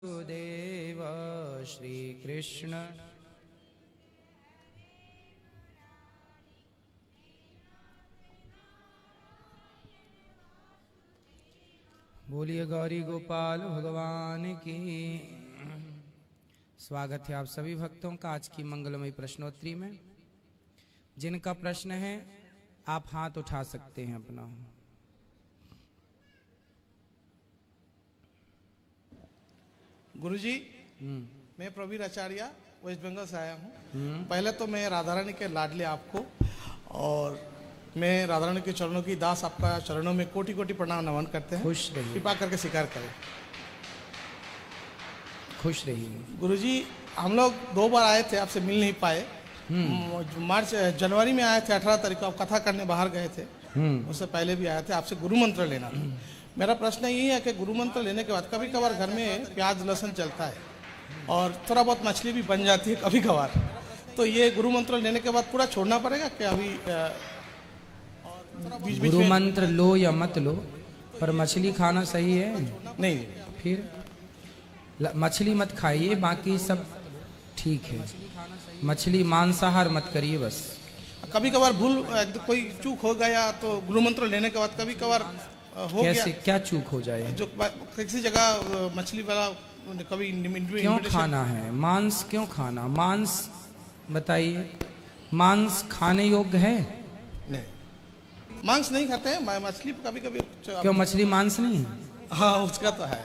देव श्री कृष्ण। बोलिए गौरी गोपाल भगवान की। स्वागत है आप सभी भक्तों का आज की मंगलमयी प्रश्नोत्तरी में। जिनका प्रश्न है आप हाथ उठा सकते हैं अपना। गुरुजी, मैं प्रवीर आचार्य वेस्ट बंगाल से आया हूँ। पहले तो मैं राधा रानी के लाडले आपको और मैं राधा रानी के चरणों की दास आपका चरणों में कोटि कोटि प्रणाम नमन करते हैं। खुश रहिए, कृपा करके स्वीकार करें। खुश रहिए। गुरुजी, हम लोग 2 बार आए थे, आपसे मिल नहीं पाए। जनवरी में आए थे 18 तारीख को, आप कथा करने बाहर गए थे। उससे पहले भी आए थे, आपसे गुरु मंत्र लेना था। मेरा प्रश्न यही है कि गुरु मंत्र लेने के बाद कभी कभार घर में प्याज लहसुन चलता है और थोड़ा बहुत मछली भी बन जाती है कभी कभार, तो ये गुरु मंत्र लेने के बाद पूरा छोड़ना पड़ेगा क्या? अभी गुरु मंत्र लो या मत लो, पर मछली खाना सही है नहीं? फिर मछली मत खाइए, बाकी सब ठीक है। मछली मांसाहार मत करिए बस। कभी कभार भूल कोई चूक हो गया तो गुरु मंत्र लेने के बाद कभी कभार हो कैसे गया। क्या चूक हो जाए? जो किसी जगह मछली वाला कभी क्यों खाना है मांस? क्यों खाना मांस? बताइए, मांस खाने योग्य है? नहीं, मांस नहीं खाते हैं, मछली कभी कभी। क्यों मछली मांस नहीं है? हाँ, उसका तो है।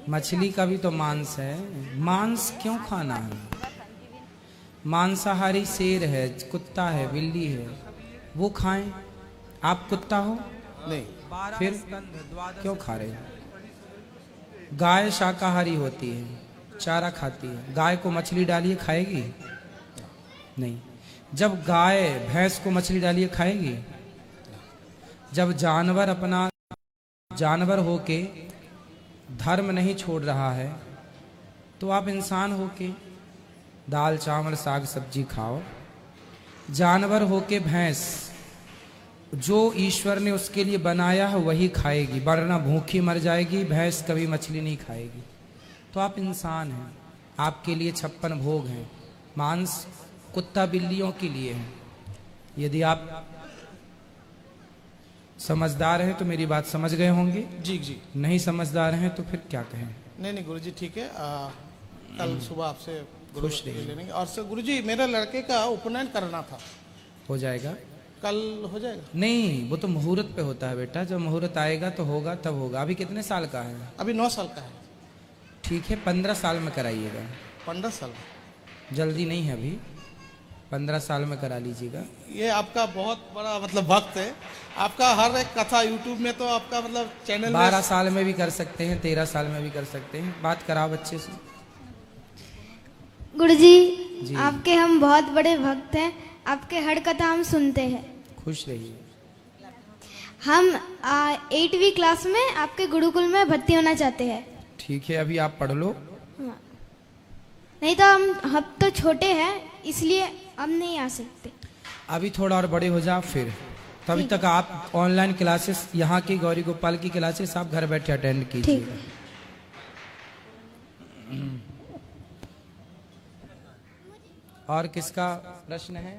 मछली का भी तो मांस है। मांस क्यों खाना है? मांसाहारी शेर है, कुत्ता है, बिल्ली है, वो खाएं। आप कुत्ता हो? नहीं। फिर क्यों खा रहे हो? गाय शाकाहारी होती है, चारा खाती है। गाय को मछली डालिए, खाएगी? नहीं। जब गाय भैंस को मछली डालिए, खाएगी? जब जानवर अपना जानवर होके धर्म नहीं छोड़ रहा है, तो आप इंसान होके दाल चावल साग सब्जी खाओ। जानवर होके भैंस जो ईश्वर ने उसके लिए बनाया है वही खाएगी, वरना भूखी मर जाएगी। भैंस कभी मछली नहीं खाएगी। तो आप इंसान हैं, आपके लिए 56 भोग हैं। मांस कुत्ता बिल्लियों के लिए है। यदि आप समझदार हैं तो मेरी बात समझ गए होंगे। जी जी। नहीं समझदार हैं तो फिर क्या कहें? नहीं गुरुजी, ठीक है। कल सुबह आपसे खुश रहिए। ले लेंगे। और सर गुरुजी, मेरे लड़के का उपनयन करना था। हो जाएगा? कल हो जाएगा? नहीं, वो तो मुहूर्त पे होता है बेटा। जब मुहूर्त आएगा तो होगा, तब होगा। अभी कितने साल का है? अभी 9 साल का है। ठीक है, 15 साल में कराइएगा। 15 साल? जल्दी नहीं है, अभी 15 साल में करा लीजिएगा। ये आपका बहुत बड़ा मतलब वक्त है। आपका हर एक कथा यूट्यूब में तो आपका मतलब चैनल 12 साल में भी कर सकते हैं, 13 साल में भी कर सकते हैं। बात कराओ बच्चे से। गुरुजी, आपके हम बहुत बड़े भक्त हैं। आपके हर कथा हम सुनते हैं। खुश रहिए। हम 8वीं क्लास में आपके गुरुकुल में भर्ती होना चाहते हैं। ठीक है, अभी आप पढ़ लो। नहीं तो हम तो छोटे हैं, इसलिए हम नहीं आ सकते। अभी थोड़ा और बड़े हो जाओ फिर। तभी तक आप ऑनलाइन क्लासेस, यहाँ की गौरी गोपाल की क्लासेस आप घर बैठे अटेंड कीजिएगा। और किसका प्रश्न है?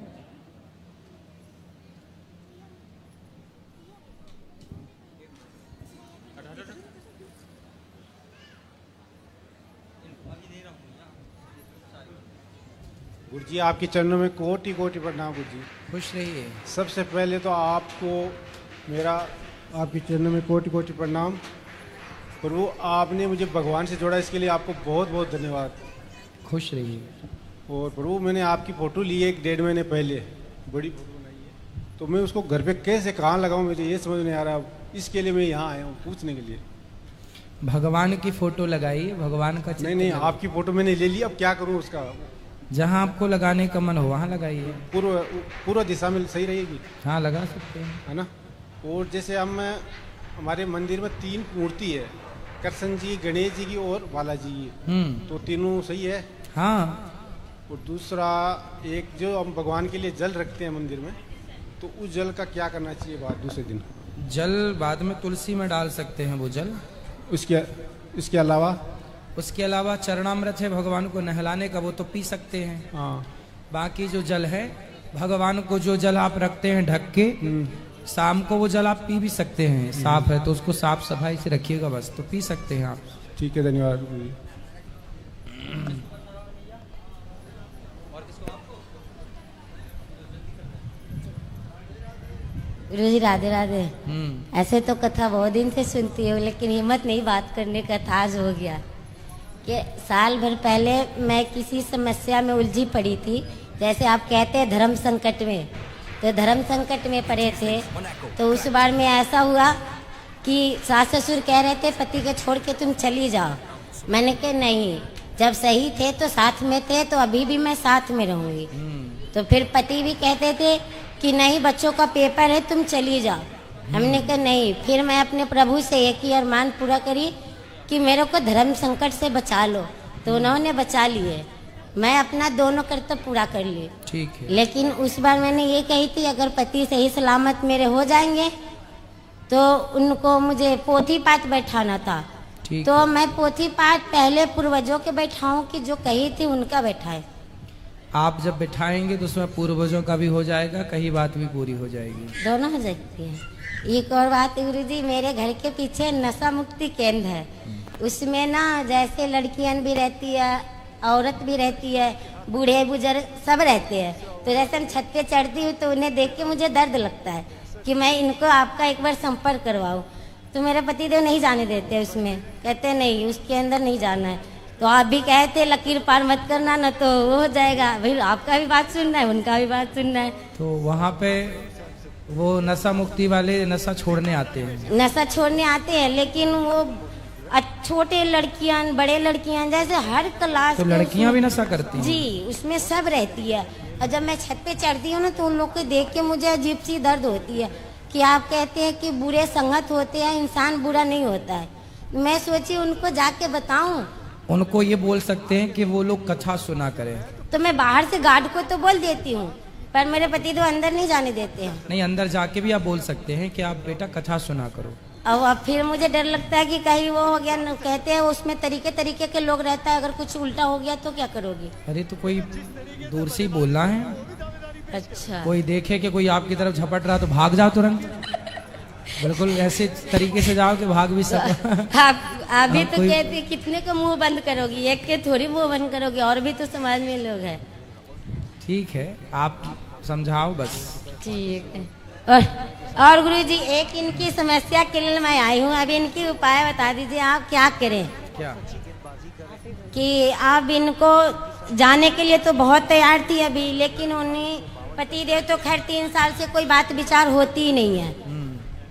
गुरुजी, आपके चरणों में कोटि कोटि प्रणाम। गुरुजी खुश रहिए। सबसे पहले तो आपको मेरा आपके चरणों में कोटि कोटि प्रणाम। प्रभु, आपने मुझे भगवान से जोड़ा, इसके लिए आपको बहुत बहुत धन्यवाद। खुश रहिए। और प्रभु, मैंने आपकी फ़ोटो ली है 1-1.5 महीने पहले, बड़ी फ़ोटो बनाई है, तो मैं उसको घर पे कैसे कहाँ लगाऊँ मुझे ये समझ नहीं आ रहा। इसके लिए मैं यहाँ आया हूँ पूछने के लिए। भगवान की फोटो लगाइए, भगवान का चित्र। नहीं, आपकी फ़ोटो मैंने ले ली, अब क्या करूँ उसका? जहाँ आपको लगाने का मन हो वहाँ लगाइए। पूर्व दिशा में सही रहेगी? हाँ, लगा सकते हैं, है ना। और जैसे हमारे मंदिर में 3 मूर्ति है, कृष्ण जी, गणेश जी की और बालाजी की, तो तीनों सही है? हाँ। और दूसरा एक जो हम भगवान के लिए जल रखते हैं मंदिर में, तो उस जल का क्या करना चाहिए बाद दूसरे दिन? जल बाद में तुलसी में डाल सकते हैं। वो जल इसके अलावा उसके अलावा चरणामृत है भगवान को नहलाने का, वो तो पी सकते हैं। हाँ। बाकी जो जल है भगवान को, जो जल आप रखते हैं ढक के, शाम को वो जल आप पी भी सकते हैं, साफ है तो उसको साफ सफाई से रखिएगा, बस तो पी सकते हैं आप। ठीक है, धन्यवाद गुरु जी। गुरु जी राधे राधे। ऐसे तो कथा बहुत दिन से सुनती हूँ, लेकिन हिम्मत नहीं बात करने का था, आज हो गया। कि साल भर पहले मैं किसी समस्या में उलझी पड़ी थी, जैसे आप कहते हैं धर्म संकट में, तो धर्म संकट में पड़े थे। तो उस बार में ऐसा हुआ कि सास ससुर कह रहे थे पति को छोड़ के तुम चली जाओ। मैंने कहा नहीं, जब सही थे तो साथ में थे, तो अभी भी मैं साथ में रहूंगी। तो फिर पति भी कहते थे कि नहीं, बच्चों का पेपर है, तुम चली जाओ। हमने कहा नहीं। फिर मैं अपने प्रभु से एक ही अरमान पूरा करी कि मेरे को धर्म संकट से बचा लो, तो उन्होंने बचा लिए। मैं अपना दोनों कर्तव्य पूरा कर लिए। ठीक है। लेकिन उस बार मैंने ये कही थी अगर पति सही सलामत मेरे हो जाएंगे तो उनको मुझे पोथी पाठ बैठाना था। तो मैं पोथी पाठ पहले पूर्वजों के बैठाऊं कि जो कही थी उनका बैठाए। आप जब बैठाएंगे तो उसमें पूर्वजों का भी हो जाएगा, कही बात भी पूरी हो जाएगी, दोनों हो सकती है। एक और बात गुरु जी, मेरे घर के पीछे नशा मुक्ति केंद्र है। उसमें ना जैसे लड़कियां भी रहती है, औरत भी रहती है, बूढ़े बुजुर्ग सब रहते हैं। तो जैसे हम छत पे चढ़ती हूँ तो उन्हें देख के मुझे दर्द लगता है कि मैं इनको आपका एक बार संपर्क करवाऊँ। तो मेरे पतिदेव नहीं जाने देते उसमें, कहते नहीं उसके अंदर नहीं जाना है। तो आप भी कहते लकीर पार मत करना, ना तो वो हो जाएगा। भाई आपका भी बात सुनना है, उनका भी बात सुनना है। तो वहाँ पे वो नशा मुक्ति वाले नशा छोड़ने आते हैं। नशा छोड़ने आते हैं, लेकिन वो छोटे लड़कियां, बड़े लड़कियां, जैसे हर क्लास। तो लड़कियां भी नशा करती हैं? जी, उसमें सब रहती है। और जब मैं छत पे चढ़ती हूँ ना तो उन लोग को देख के मुझे अजीब सी दर्द होती है कि आप कहते हैं कि बुरे संगत होते हैं, इंसान बुरा नहीं होता है। मैं सोची उनको जाके बताऊं। उनको ये बोल सकते हैं कि वो लोग कथा सुना करें। तो मैं बाहर से गार्ड को तो बोल देती हूँ, पर मेरे पति तो अंदर नहीं जाने देते हैं। नहीं, अंदर जाके भी आप बोल सकते हैं कि आप बेटा कथा सुना करो। अब फिर मुझे डर लगता है कि कहीं वो हो गया। कहते हैं उसमें तरीके तरीके के लोग रहता है, अगर कुछ उल्टा हो गया तो क्या करोगी? अरे तो कोई दूर से ही बोलना है। अच्छा। कोई देखे कि कोई आपकी तरफ झपट रहा तो भाग जाओ तुरंत, बिल्कुल ऐसे तरीके से जाओ कि भाग भी सको। आप भी तो कहते कितने का मुंह बंद करोगी, एक के थोड़ी मुंह बंद करोगी, और भी तो समाज में लोग हैं। ठीक है, आप समझाओ बस। ठीक है। और गुरु जी, एक इनकी समस्या के लिए मैं आई हूँ, अभी इनकी उपाय बता दीजिए, आप क्या करें? क्या? कि आप इनको जाने के लिए तो बहुत तैयार थी अभी, लेकिन उन्हें पति देव तो खैर 3 साल से कोई बात विचार होती ही नहीं है।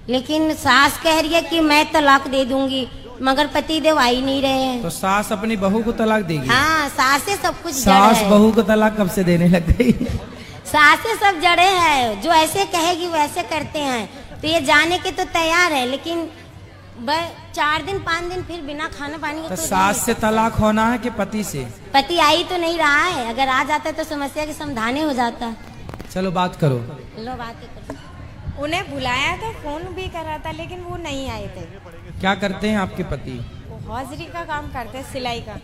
लेकिन सास कह रही है कि मैं तलाक दे दूंगी, मगर पति देव आ ही नहीं रहे हैं। तो सास अपनी बहू को तलाक देगी? हाँ, सास से सब कुछ। सास बहू को तलाक कब से देने लग गई? सास से सब जड़े हैं, जो ऐसे कहेगी वैसे करते हैं। तो ये जाने के तो तैयार है, लेकिन 4 दिन 5 दिन फिर बिना खाना पानी तो सास से तलाक होना है कि पति से? पति आ ही तो नहीं रहा है, अगर आ जाता तो समस्या के समाधान हो जाता। चलो बात करो। लो बात करो। उन्हें बुलाया था, फोन भी करा था, लेकिन वो नहीं आए थे। क्या करते हैं आपके पति? वो हौजरी का काम करते हैं, सिलाई का।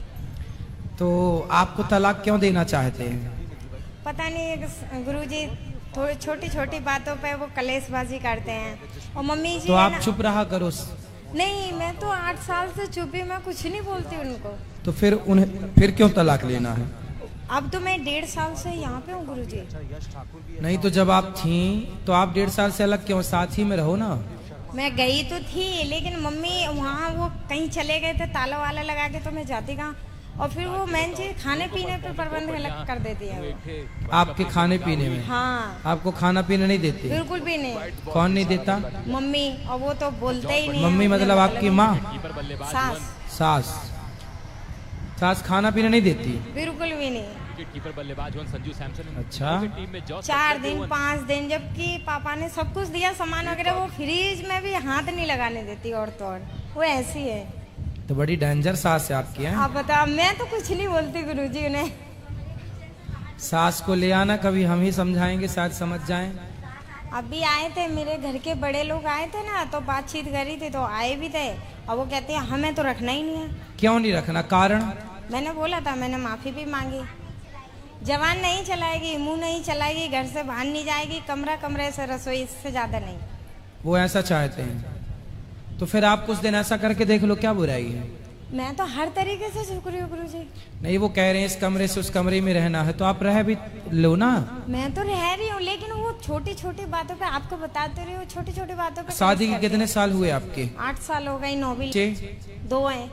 तो आपको तलाक क्यों देना चाहते हैं? पता नहीं गुरुजी, थोड़ी छोटी छोटी बातों पे वो कलेशबाजी करते हैं। और मम्मी जी तो आप चुप रहा करो। नहीं, मैं तो 8 साल से चुपी, मैं कुछ नहीं बोलती उनको। तो फिर क्यों तलाक लेना है? अब तो मैं 1.5 साल से यहाँ पे हूँ गुरुजी। नहीं तो जब आप थी तो आप 1.5 साल से अलग क्यों? साथ ही में रहो ना। मैं गई तो थी, लेकिन मम्मी वहाँ वो कहीं चले गए थे, ताला वाला लगा के, तो मैं जाती कहाँ। और फिर वो मेन चीज खाने पीने पे प्रबंध अलग कर देती है वो। आपके खाने पीने में? हाँ। आपको खाना पीना नहीं देते? बिल्कुल भी नहीं। कौन नहीं देता? मम्मी। और वो तो बोलते ही नहीं। मम्मी मतलब आपकी माँ? सास। सास सास खाना पीना नहीं देती? बिल्कुल भी नहीं। अच्छा। 4 दिन 5 दिन, जबकि पापा ने सब कुछ दिया, सामान वगैरह, वो फ्रिज में भी हाथ नहीं लगाने देती। और तो और वो ऐसी है। तो बड़ी डेंजर सास है आपकी। हैं? आप बताओ, मैं तो कुछ नहीं बोलती गुरुजी उन्हें। सास को ले आना, कभी हम ही समझाएंगे, शायद समझ जाएं। अभी आए थे, मेरे घर के बड़े लोग आए थे ना, तो बातचीत करी थी, तो आए भी थे। और वो कहते हैं हमें तो रखना ही नहीं है। क्यों नहीं रखना, कारण? मैंने बोला था, मैंने माफी भी मांगी। जवान नहीं चलाएगी, मुंह नहीं चलाएगी, घर से बाहर नहीं जाएगी, कमरे से रसोई, इससे ज्यादा नहीं। वो ऐसा चाहते हैं तो फिर आप कुछ दिन ऐसा करके देख लो, क्या बुराई है? मैं तो हर तरीके से झुक रही हूँ गुरुजी। नहीं, वो कह रहे हैं इस कमरे से उस कमरे में रहना है, तो आप रह भी लो ना। मैं तो रह रही हूँ, लेकिन वो छोटी छोटी बातों पे आपको बताते रही हूँ, छोटी छोटी बातों पे। शादी के कितने साल हुए आपके? 8 साल हो गई, 9 भी 2 हैं।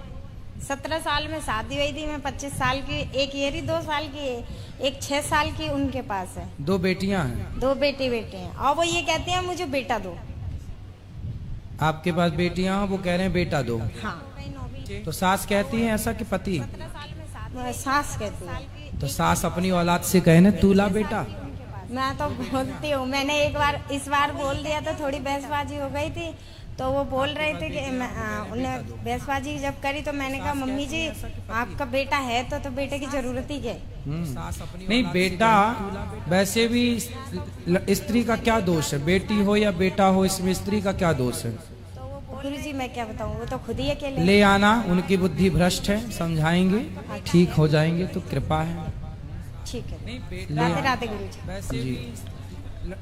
17 साल में शादी हुई थी, मैं 25 साल की, एक येरी 2 साल की है, एक 6 साल की उनके पास है। 2 बेटियां हैं? 2 बेटे हैं, और वो ये कहते हैं मुझे बेटा दो। आपके पास बेटियां, वो कह रहे हैं बेटा दो। हाँ। तो सास कहती है ऐसा कि पति? सास कहती है। तो सास अपनी औलाद से कहे ना, तू ला बेटा। मैं तो बोलती हूँ, मैंने एक बार इस बार बोल दिया तो थोड़ी बहसबाजी हो गई थी, तो वो बोल रहे थे कि उन्हें बहसबाजी जब करी तो मैंने कहा मम्मी जी आपका बेटा है तो बेटे की जरूरत ही क्या? नहीं, बेटा वैसे भी स्त्री का क्या दोष है? बेटी हो या बेटा हो, इसमें स्त्री का क्या दोष है? गुरुजी मैं क्या बताऊँ, वो तो खुद ही अकेले। ले आना, उनकी बुद्धि भ्रष्ट है, समझाएंगे, ठीक हो जाएंगे, तो कृपा है। ठीक है, राधे राधे गुरुजी। वैसे भी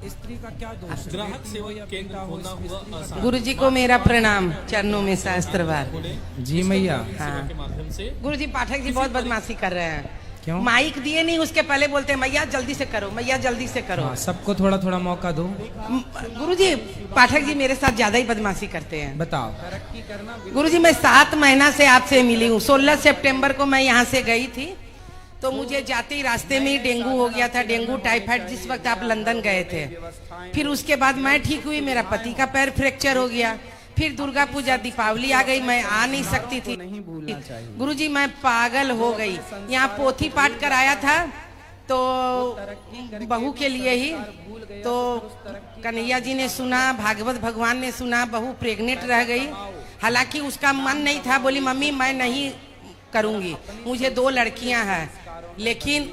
स्त्री का क्या दोष है? ग्राहक सेवा केंद्र खोलना हुआ आसान। गुरुजी को मेरा प्रणाम, चरणों में शास्त्रवार। जी मैया। हाँ के माध्यम से गुरुजी, पाठक जी बहुत बदमाशी कर रहे हैं। क्यों? माइक दिए नहीं, उसके पहले बोलते हैं मैया जल्दी से करो, मैया जल्दी से करो। हाँ, सबको थोड़ा थोड़ा मौका दो। गुरुजी, पाठक जी मेरे साथ ज्यादा ही बदमाशी करते हैं। बताओ। गुरुजी, मैं 7 महीना से आपसे मिली हूँ। 16 सितंबर को मैं यहाँ से गई थी, तो मुझे जाते ही रास्ते में ही डेंगू हो गया था, डेंगू टाइफाइड, जिस वक्त आप लंदन गए थे। फिर उसके बाद मैं ठीक हुई, मेरा पति का पैर फ्रैक्चर हो गया। फिर दुर्गा पूजा, दीपावली आ गई, मैं आ नहीं सकती थी। गुरुजी मैं पागल हो गई। यहाँ पोथी पाठ कराया था तो बहू के लिए ही, तो कन्हैया जी ने सुना, भागवत भगवान ने सुना, बहू प्रेग्नेंट रह गई। हालांकि उसका मन नहीं था, बोली मम्मी मैं नहीं करूंगी, मुझे 2 लड़कियां हैं। लेकिन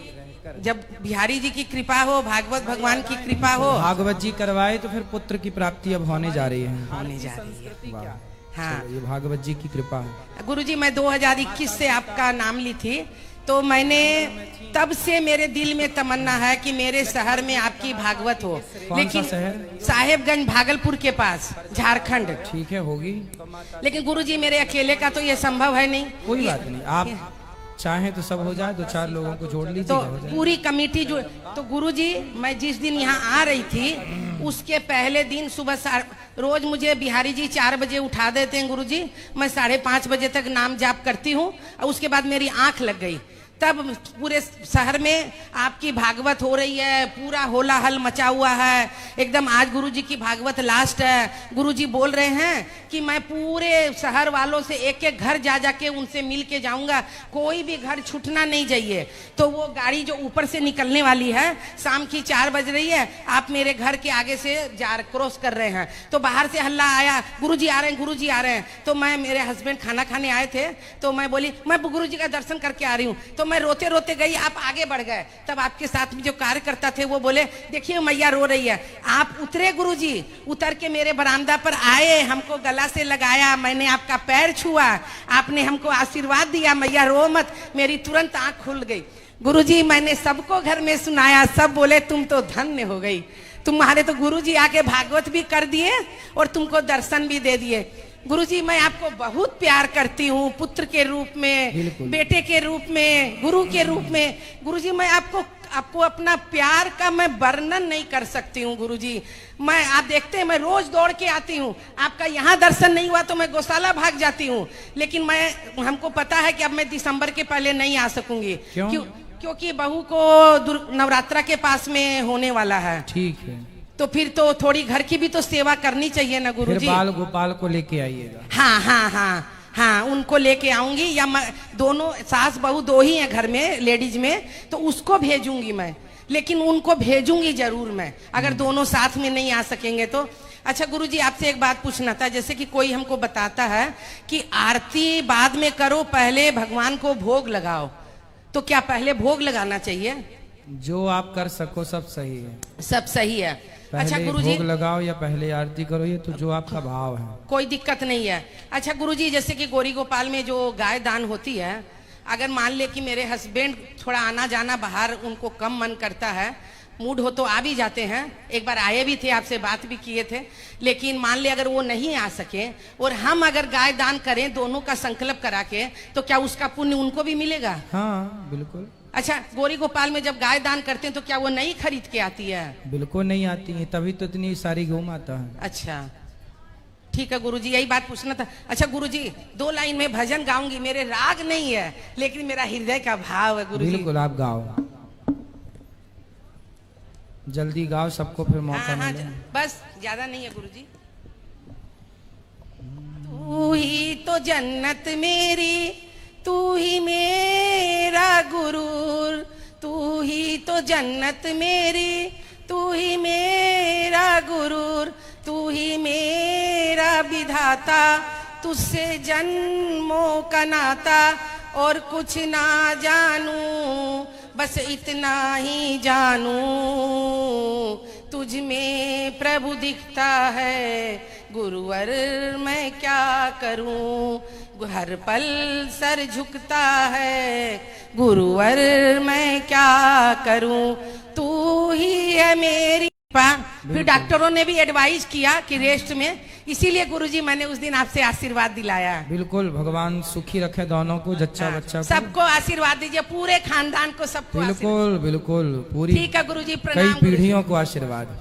जब बिहारी जी की कृपा हो, भागवत भगवान की कृपा हो, भागवत जी करवाए तो फिर पुत्र की प्राप्ति अब होने जा रही है। हाँ, ये भागवत जी की कृपा है। गुरुजी मैं 2021 से आपका नाम ली थी, तो मैंने तब से मेरे दिल में तमन्ना है कि मेरे शहर में आपकी भागवत हो। लेकिन साहेबगंज भागलपुर के पास, झारखंड। ठीक है, होगी। लेकिन गुरुजी मेरे अकेले का तो ये संभव है नहीं। कोई बात नहीं, आप चाहें तो सब हो जाए, 2-4 लोगों को जोड़ लीजिए तो पूरी कमेटी जो। तो गुरुजी मैं जिस दिन यहाँ आ रही थी, उसके पहले दिन सुबह रोज मुझे बिहारी जी 4 बजे उठा देते हैं गुरुजी। मैं 5:30 बजे तक नाम जाप करती हूँ, और उसके बाद मेरी आंख लग गई। तब पूरे शहर में आपकी भागवत हो रही है, पूरा होला हल मचा हुआ है एकदम। आज गुरुजी की भागवत लास्ट है। गुरुजी बोल रहे हैं कि मैं पूरे शहर वालों से एक एक घर जा जाके उनसे मिल के जाऊंगा, कोई भी घर छूटना नहीं चाहिए। तो वो गाड़ी जो ऊपर से निकलने वाली है, शाम की 4 बज रही है, आप मेरे घर के आगे से क्रॉस कर रहे हैं। तो बाहर से हल्ला आया, गुरुजी आ रहे हैं, गुरुजी आ रहे हैं। तो मैं, मेरे हस्बैंड खाना खाने आए थे, तो मैं बोली मैं गुरुजी का दर्शन करके आ रही हूँ। तो मैं रोते रोते गई, आप आगे बढ़ गए। तब आपके साथ में जो कार्यकर्ता थे वो बोले देखिए मैया रो रही है। आप उतरे गुरुजी, उतर के मेरे बरामदा पर आए, हमको गला से लगाया, मैंने आपका पैर छुआ, आपने हमको आशीर्वाद दिया, मैया रो मत। मेरी तुरंत आंख खुल गई। गुरुजी मैंने सबको घर में सुनाया, सब बोले तुम तो धन्य हो गई, तुम्हारे तो गुरुजी आके भागवत भी कर दिए और तुमको दर्शन भी दे दिए। गुरुजी मैं आपको बहुत प्यार करती हूँ, पुत्र के रूप में, बेटे के रूप में, गुरु के रूप में। गुरुजी मैं आपको अपना प्यार का मैं वर्णन नहीं कर सकती हूँ गुरुजी। मैं, आप देखते हैं मैं रोज दौड़ के आती हूँ, आपका यहाँ दर्शन नहीं हुआ तो मैं गौशाला भाग जाती हूँ। लेकिन हमको पता है कि अब मैं दिसंबर के पहले नहीं आ सकूंगी। क्योंकि बहू को नवरात्रा के पास में होने वाला है। ठीक है, तो फिर तो थोड़ी घर की भी तो सेवा करनी चाहिए ना गुरुजी। फिर बाल गोपाल को लेके आइएगा। हाँ हाँ हाँ हाँ, उनको लेके आऊंगी, या मैं दोनों सास बहू 2 ही हैं घर में, लेडीज में, तो उसको भेजूंगी मैं। लेकिन उनको भेजूंगी जरूर मैं, अगर दोनों साथ में नहीं आ सकेंगे तो। अच्छा गुरुजी आपसे एक बात पूछना था, जैसे कि कोई हमको बताता है कि आरती बाद में करो, पहले भगवान को भोग लगाओ, तो क्या पहले भोग लगाना चाहिए? जो आप कर सको सब सही है। सब सही है। अच्छा पहले गुरुजी, भोग लगाओ या पहले आरती करो, ये तो जो आपका भाव है। कोई दिक्कत नहीं है। अच्छा गुरुजी, जैसे कि गौरी गोपाल में जो गाय दान होती है, अगर मान ले कि मेरे हस्बैंड थोड़ा आना जाना बाहर उनको कम मन करता है, मूड हो तो आ भी जाते हैं, एक बार आए भी थे, आपसे बात भी किए थे, लेकिन मान ले अगर वो नहीं आ सके और हम अगर गाय दान करें दोनों का संकल्प करा के, तो क्या उसका पुण्य उनको भी मिलेगा? हाँ बिल्कुल। अच्छा, गौरी गोपाल में जब गाय दान करते हैं तो क्या वो नहीं खरीद के आती है? बिल्कुल नहीं आती है, तभी तो इतनी सारी गौ माता है। अच्छा ठीक है गुरुजी, यही बात पूछना था। अच्छा गुरुजी, 2 लाइन में भजन गाऊंगी, मेरे राग नहीं है लेकिन मेरा हृदय का भाव है गुरुजी। बिल्कुल आप गाओ, जल्दी गाओ, सबको फिर मौका मिले। बस ज्यादा नहीं है गुरुजी। तू ही तो जन्नत मेरी, तू ही मेरा गुरूर, तू ही तो जन्नत मेरी, तू ही मेरा गुरूर, तू ही मेरा विधाता, तुझसे जन्मों का नाता, और कुछ ना जानू, बस इतना ही जानू, तुझ में प्रभु दिखता है, गुरुवर मैं क्या करूं, हर पल सर झुकता है, गुरुवर मैं क्या करूं, तू ही है मेरी। फिर डॉक्टरों ने भी एडवाइस किया कि रेस्ट में, इसीलिए गुरुजी मैंने उस दिन आपसे आशीर्वाद दिलाया। बिल्कुल, भगवान सुखी रखे दोनों को, जच्चा बच्चा को। सबको आशीर्वाद दीजिए, पूरे खानदान को, सबको बिल्कुल बिल्कुल, पूरी। ठीक है गुरुजी, प्रणाम। कई पीढ़ियों को आशीर्वाद।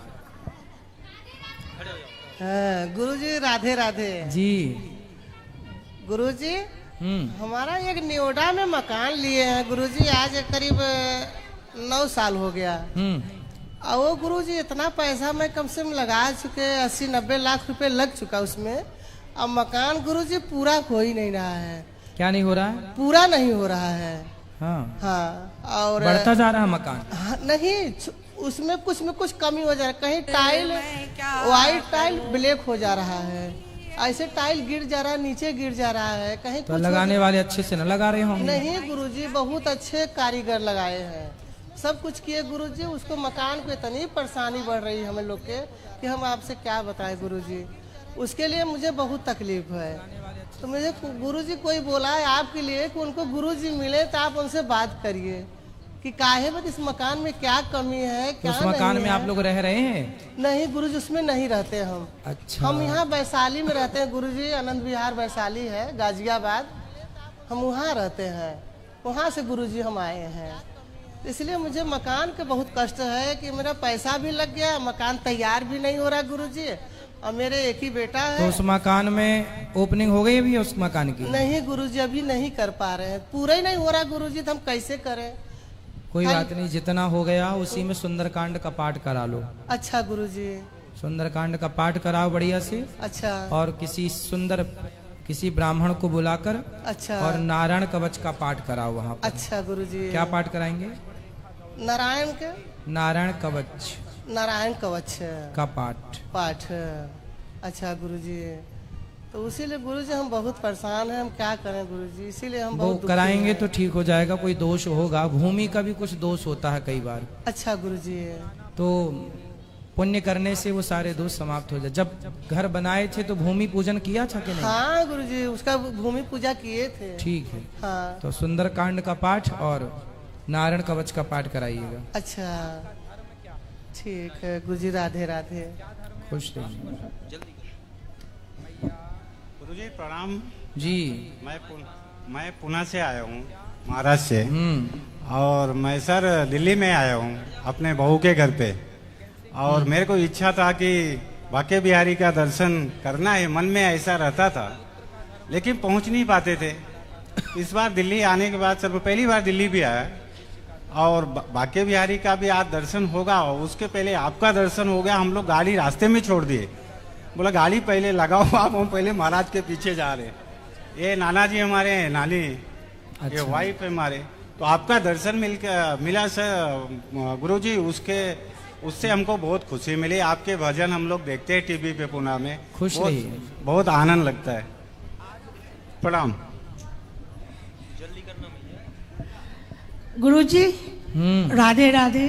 गुरुजी राधे राधे जी। गुरुजी हमारा एक न्योडा में मकान लिए हैं गुरुजी, आज करीब 9 साल हो गया। और वो गुरुजी इतना पैसा मैं कम से कम लगा चुके, 80-90 लाख रुपए लग चुका उसमें। अब मकान गुरुजी पूरा हो ही नहीं रहा है। क्या नहीं हो रहा है? पूरा नहीं हो रहा है। हाँ, और बढ़ता जा रहा है मकान। हाँ, नहीं, उसमें कुछ में कुछ कमी हो जा रहा है। कहीं टाइल व्हाइट टाइल ब्लैक हो जा रहा है, ऐसे टाइल गिर जा रहा है, नीचे गिर जा रहा है, कहीं तो लगाने वाले अच्छे से न लगा रहे होंगे। नहीं गुरुजी, बहुत अच्छे कारीगर लगाए हैं, सब कुछ किए गुरुजी। उसको मकान को इतनी परेशानी बढ़ रही है हमें लोग के कि हम आपसे क्या बताएं गुरुजी। उसके लिए मुझे बहुत तकलीफ है। तो मुझे गुरुजी कोई बोला है आपके लिए कि उनको गुरुजी मिले तो आप उनसे बात करिए कि काहे बस इस मकान में क्या कमी है, क्या उस मकान में आप लोग रह रहे हैं? नहीं गुरुजी, उसमें नहीं रहते हम। अच्छा। हम यहाँ वैशाली में रहते हैं गुरुजी, आनंद विहार वैशाली है, गाजियाबाद, हम वहाँ रहते हैं। वहाँ से गुरुजी हम आए हैं, इसलिए मुझे मकान का बहुत कष्ट है कि मेरा पैसा भी लग गया, मकान तैयार भी नहीं हो रहा गुरुजी, और मेरे एक ही बेटा है। तो उस मकान में ओपनिंग हो गई अभी उस मकान की? नहीं गुरुजी, अभी नहीं कर पा रहे हैं, पूरा ही नहीं हो रहा गुरुजी, तो हम कैसे करें? कोई बात नहीं, जितना हो गया उसी में सुंदरकांड का पाठ करा लो। अच्छा गुरुजी। सुंदरकांड का पाठ कराओ बढ़िया से। अच्छा। और किसी ब्राह्मण को बुलाकर, अच्छा, और नारायण कवच का पाठ कराओ वहाँ पर। अच्छा गुरुजी। क्या पाठ कराएंगे? नारायण के? नारायण कवच। नारायण कवच का पाठ। अच्छा गुरुजी, तो इसीलिए गुरुजी हम बहुत परेशान हैं, हम क्या करें गुरुजी, इसीलिए हम बहुत कराएंगे तो ठीक हो जाएगा। कोई दोष होगा, भूमि का भी कुछ दोष होता है कई बार। अच्छा गुरुजी। तो पुण्य करने से वो सारे दोष समाप्त हो जाए। जब घर बनाए थे तो भूमि पूजन किया था कि नहीं? हाँ गुरुजी, उसका भूमि पूजा किए थे। ठीक है। हाँ। तो सुंदरकांड का पाठ और नारायण कवच का पाठ कराइएगा। अच्छा ठीक है गुरुजी, राधे राधे। खुश रहिए। गुरुजी प्रणाम जी। मैं पुणे से आया हूँ, महाराष्ट्र से। और मैं सर दिल्ली में आया हूँ अपने बहू के घर पे, और मेरे को इच्छा था कि बाके बिहारी का दर्शन करना है, मन में ऐसा रहता था, लेकिन पहुंच नहीं पाते थे। इस बार दिल्ली आने के बाद सर पहली बार दिल्ली भी आया, और बाके बिहारी का भी आज दर्शन होगा, और उसके पहले आपका दर्शन हो गया। हम लोग गाड़ी रास्ते में छोड़ दिए, बोला गाड़ी पहले लगाओ आप, हम पहले महाराज के पीछे जा रहे। ये नाना जी हमारे हैं, नानी। अच्छा। ये वाइफ है हमारे। तो आपका दर्शन मिला सर गुरुजी, उससे हमको बहुत खुशी मिली। आपके भजन हम लोग देखते हैं टीवी पे पुणे में, खुश रहिए, बहुत आनंद लगता है। प्रणाम गुरुजी। राधे राधे।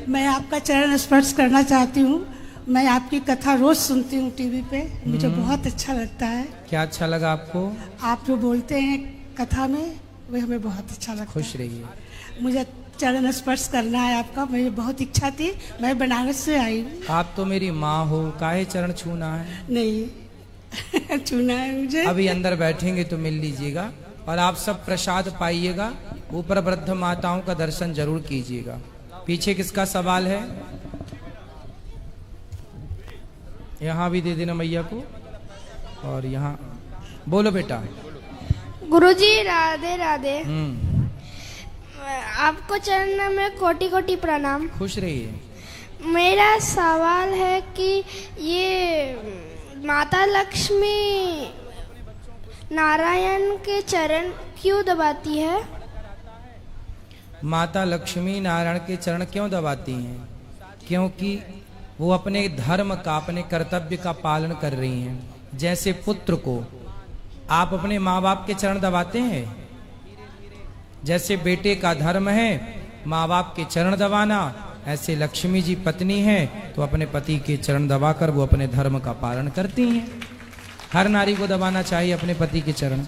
मैं आपका चरण स्पर्श करना चाहती हूँ। मैं आपकी कथा रोज सुनती हूँ टीवी पे, मुझे बहुत अच्छा लगता है। क्या अच्छा लगा आपको? आप जो बोलते हैं कथा में वो हमें बहुत अच्छा लगता है। खुश रहिए। मुझे चरण स्पर्श करना है आपका, मुझे बहुत इच्छा थी, मैं बनारस से आई हूँ। आप तो मेरी माँ हो, काहे चरण छूना है? नहीं छूना है मुझे। अभी अंदर बैठेंगे तो मिल लीजिएगा, और आप सब प्रसाद पाइएगा। ऊपर वृद्ध माताओं का दर्शन जरूर कीजिएगा। पीछे किसका सवाल है? यहाँ भी दे देना मैया को, और यहाँ बोलो बेटा। गुरुजी राधे राधे। आपको चरण में कोटि कोटि प्रणाम। खुश रहिए। मेरा सवाल है कि ये माता लक्ष्मी नारायण के चरण क्यों दबाती है? माता लक्ष्मी नारायण के चरण क्यों दबाती हैं? क्योंकि वो अपने धर्म का, अपने कर्तव्य का पालन कर रही हैं। जैसे पुत्र को आप अपने माँ बाप के चरण दबाते हैं, जैसे बेटे का धर्म है माँ बाप के चरण दबाना, ऐसे लक्ष्मी जी पत्नी है तो अपने पति के चरण दबाकर वो अपने धर्म का पालन करती हैं। हर नारी को दबाना चाहिए अपने पति के चरण,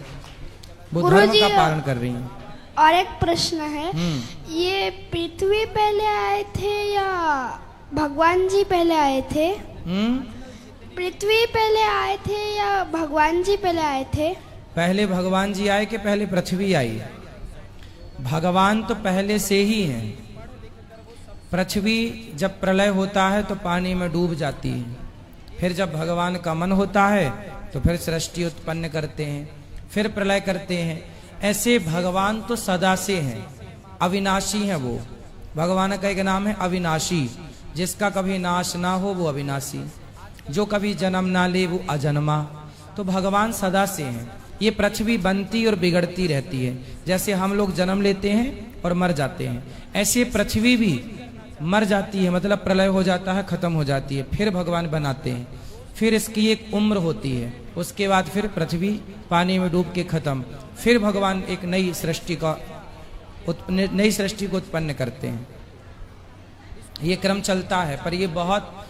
वो धर्म का पालन कर रही हैं। और एक प्रश्न है, ये पृथ्वी पहले आए थे या भगवान जी पहले आए थे? पृथ्वी पहले आए थे या भगवान जी पहले आए थे? पहले भगवान जी आए कि पहले पृथ्वी आई? भगवान तो पहले से ही हैं। पृथ्वी जब प्रलय होता है तो पानी में डूब जाती है, फिर जब भगवान का मन होता है तो फिर सृष्टि उत्पन्न करते हैं, फिर प्रलय करते हैं। ऐसे भगवान तो सदा से हैं, अविनाशी हैं। वो भगवान का एक नाम है अविनाशी, जिसका कभी नाश ना हो वो अविनाशी, जो कभी जन्म ना ले वो अजन्मा। तो भगवान सदा से हैं। ये पृथ्वी बनती और बिगड़ती रहती है, जैसे हम लोग जन्म लेते हैं और मर जाते हैं, ऐसे पृथ्वी भी मर जाती है, मतलब प्रलय हो जाता है, खत्म हो जाती है, फिर भगवान बनाते हैं। फिर इसकी एक उम्र होती है, उसके बाद फिर पृथ्वी पानी में डूब के खत्म, फिर भगवान एक नई सृष्टि को उत्पन्न करते हैं। ये क्रम चलता है, पर ये बहुत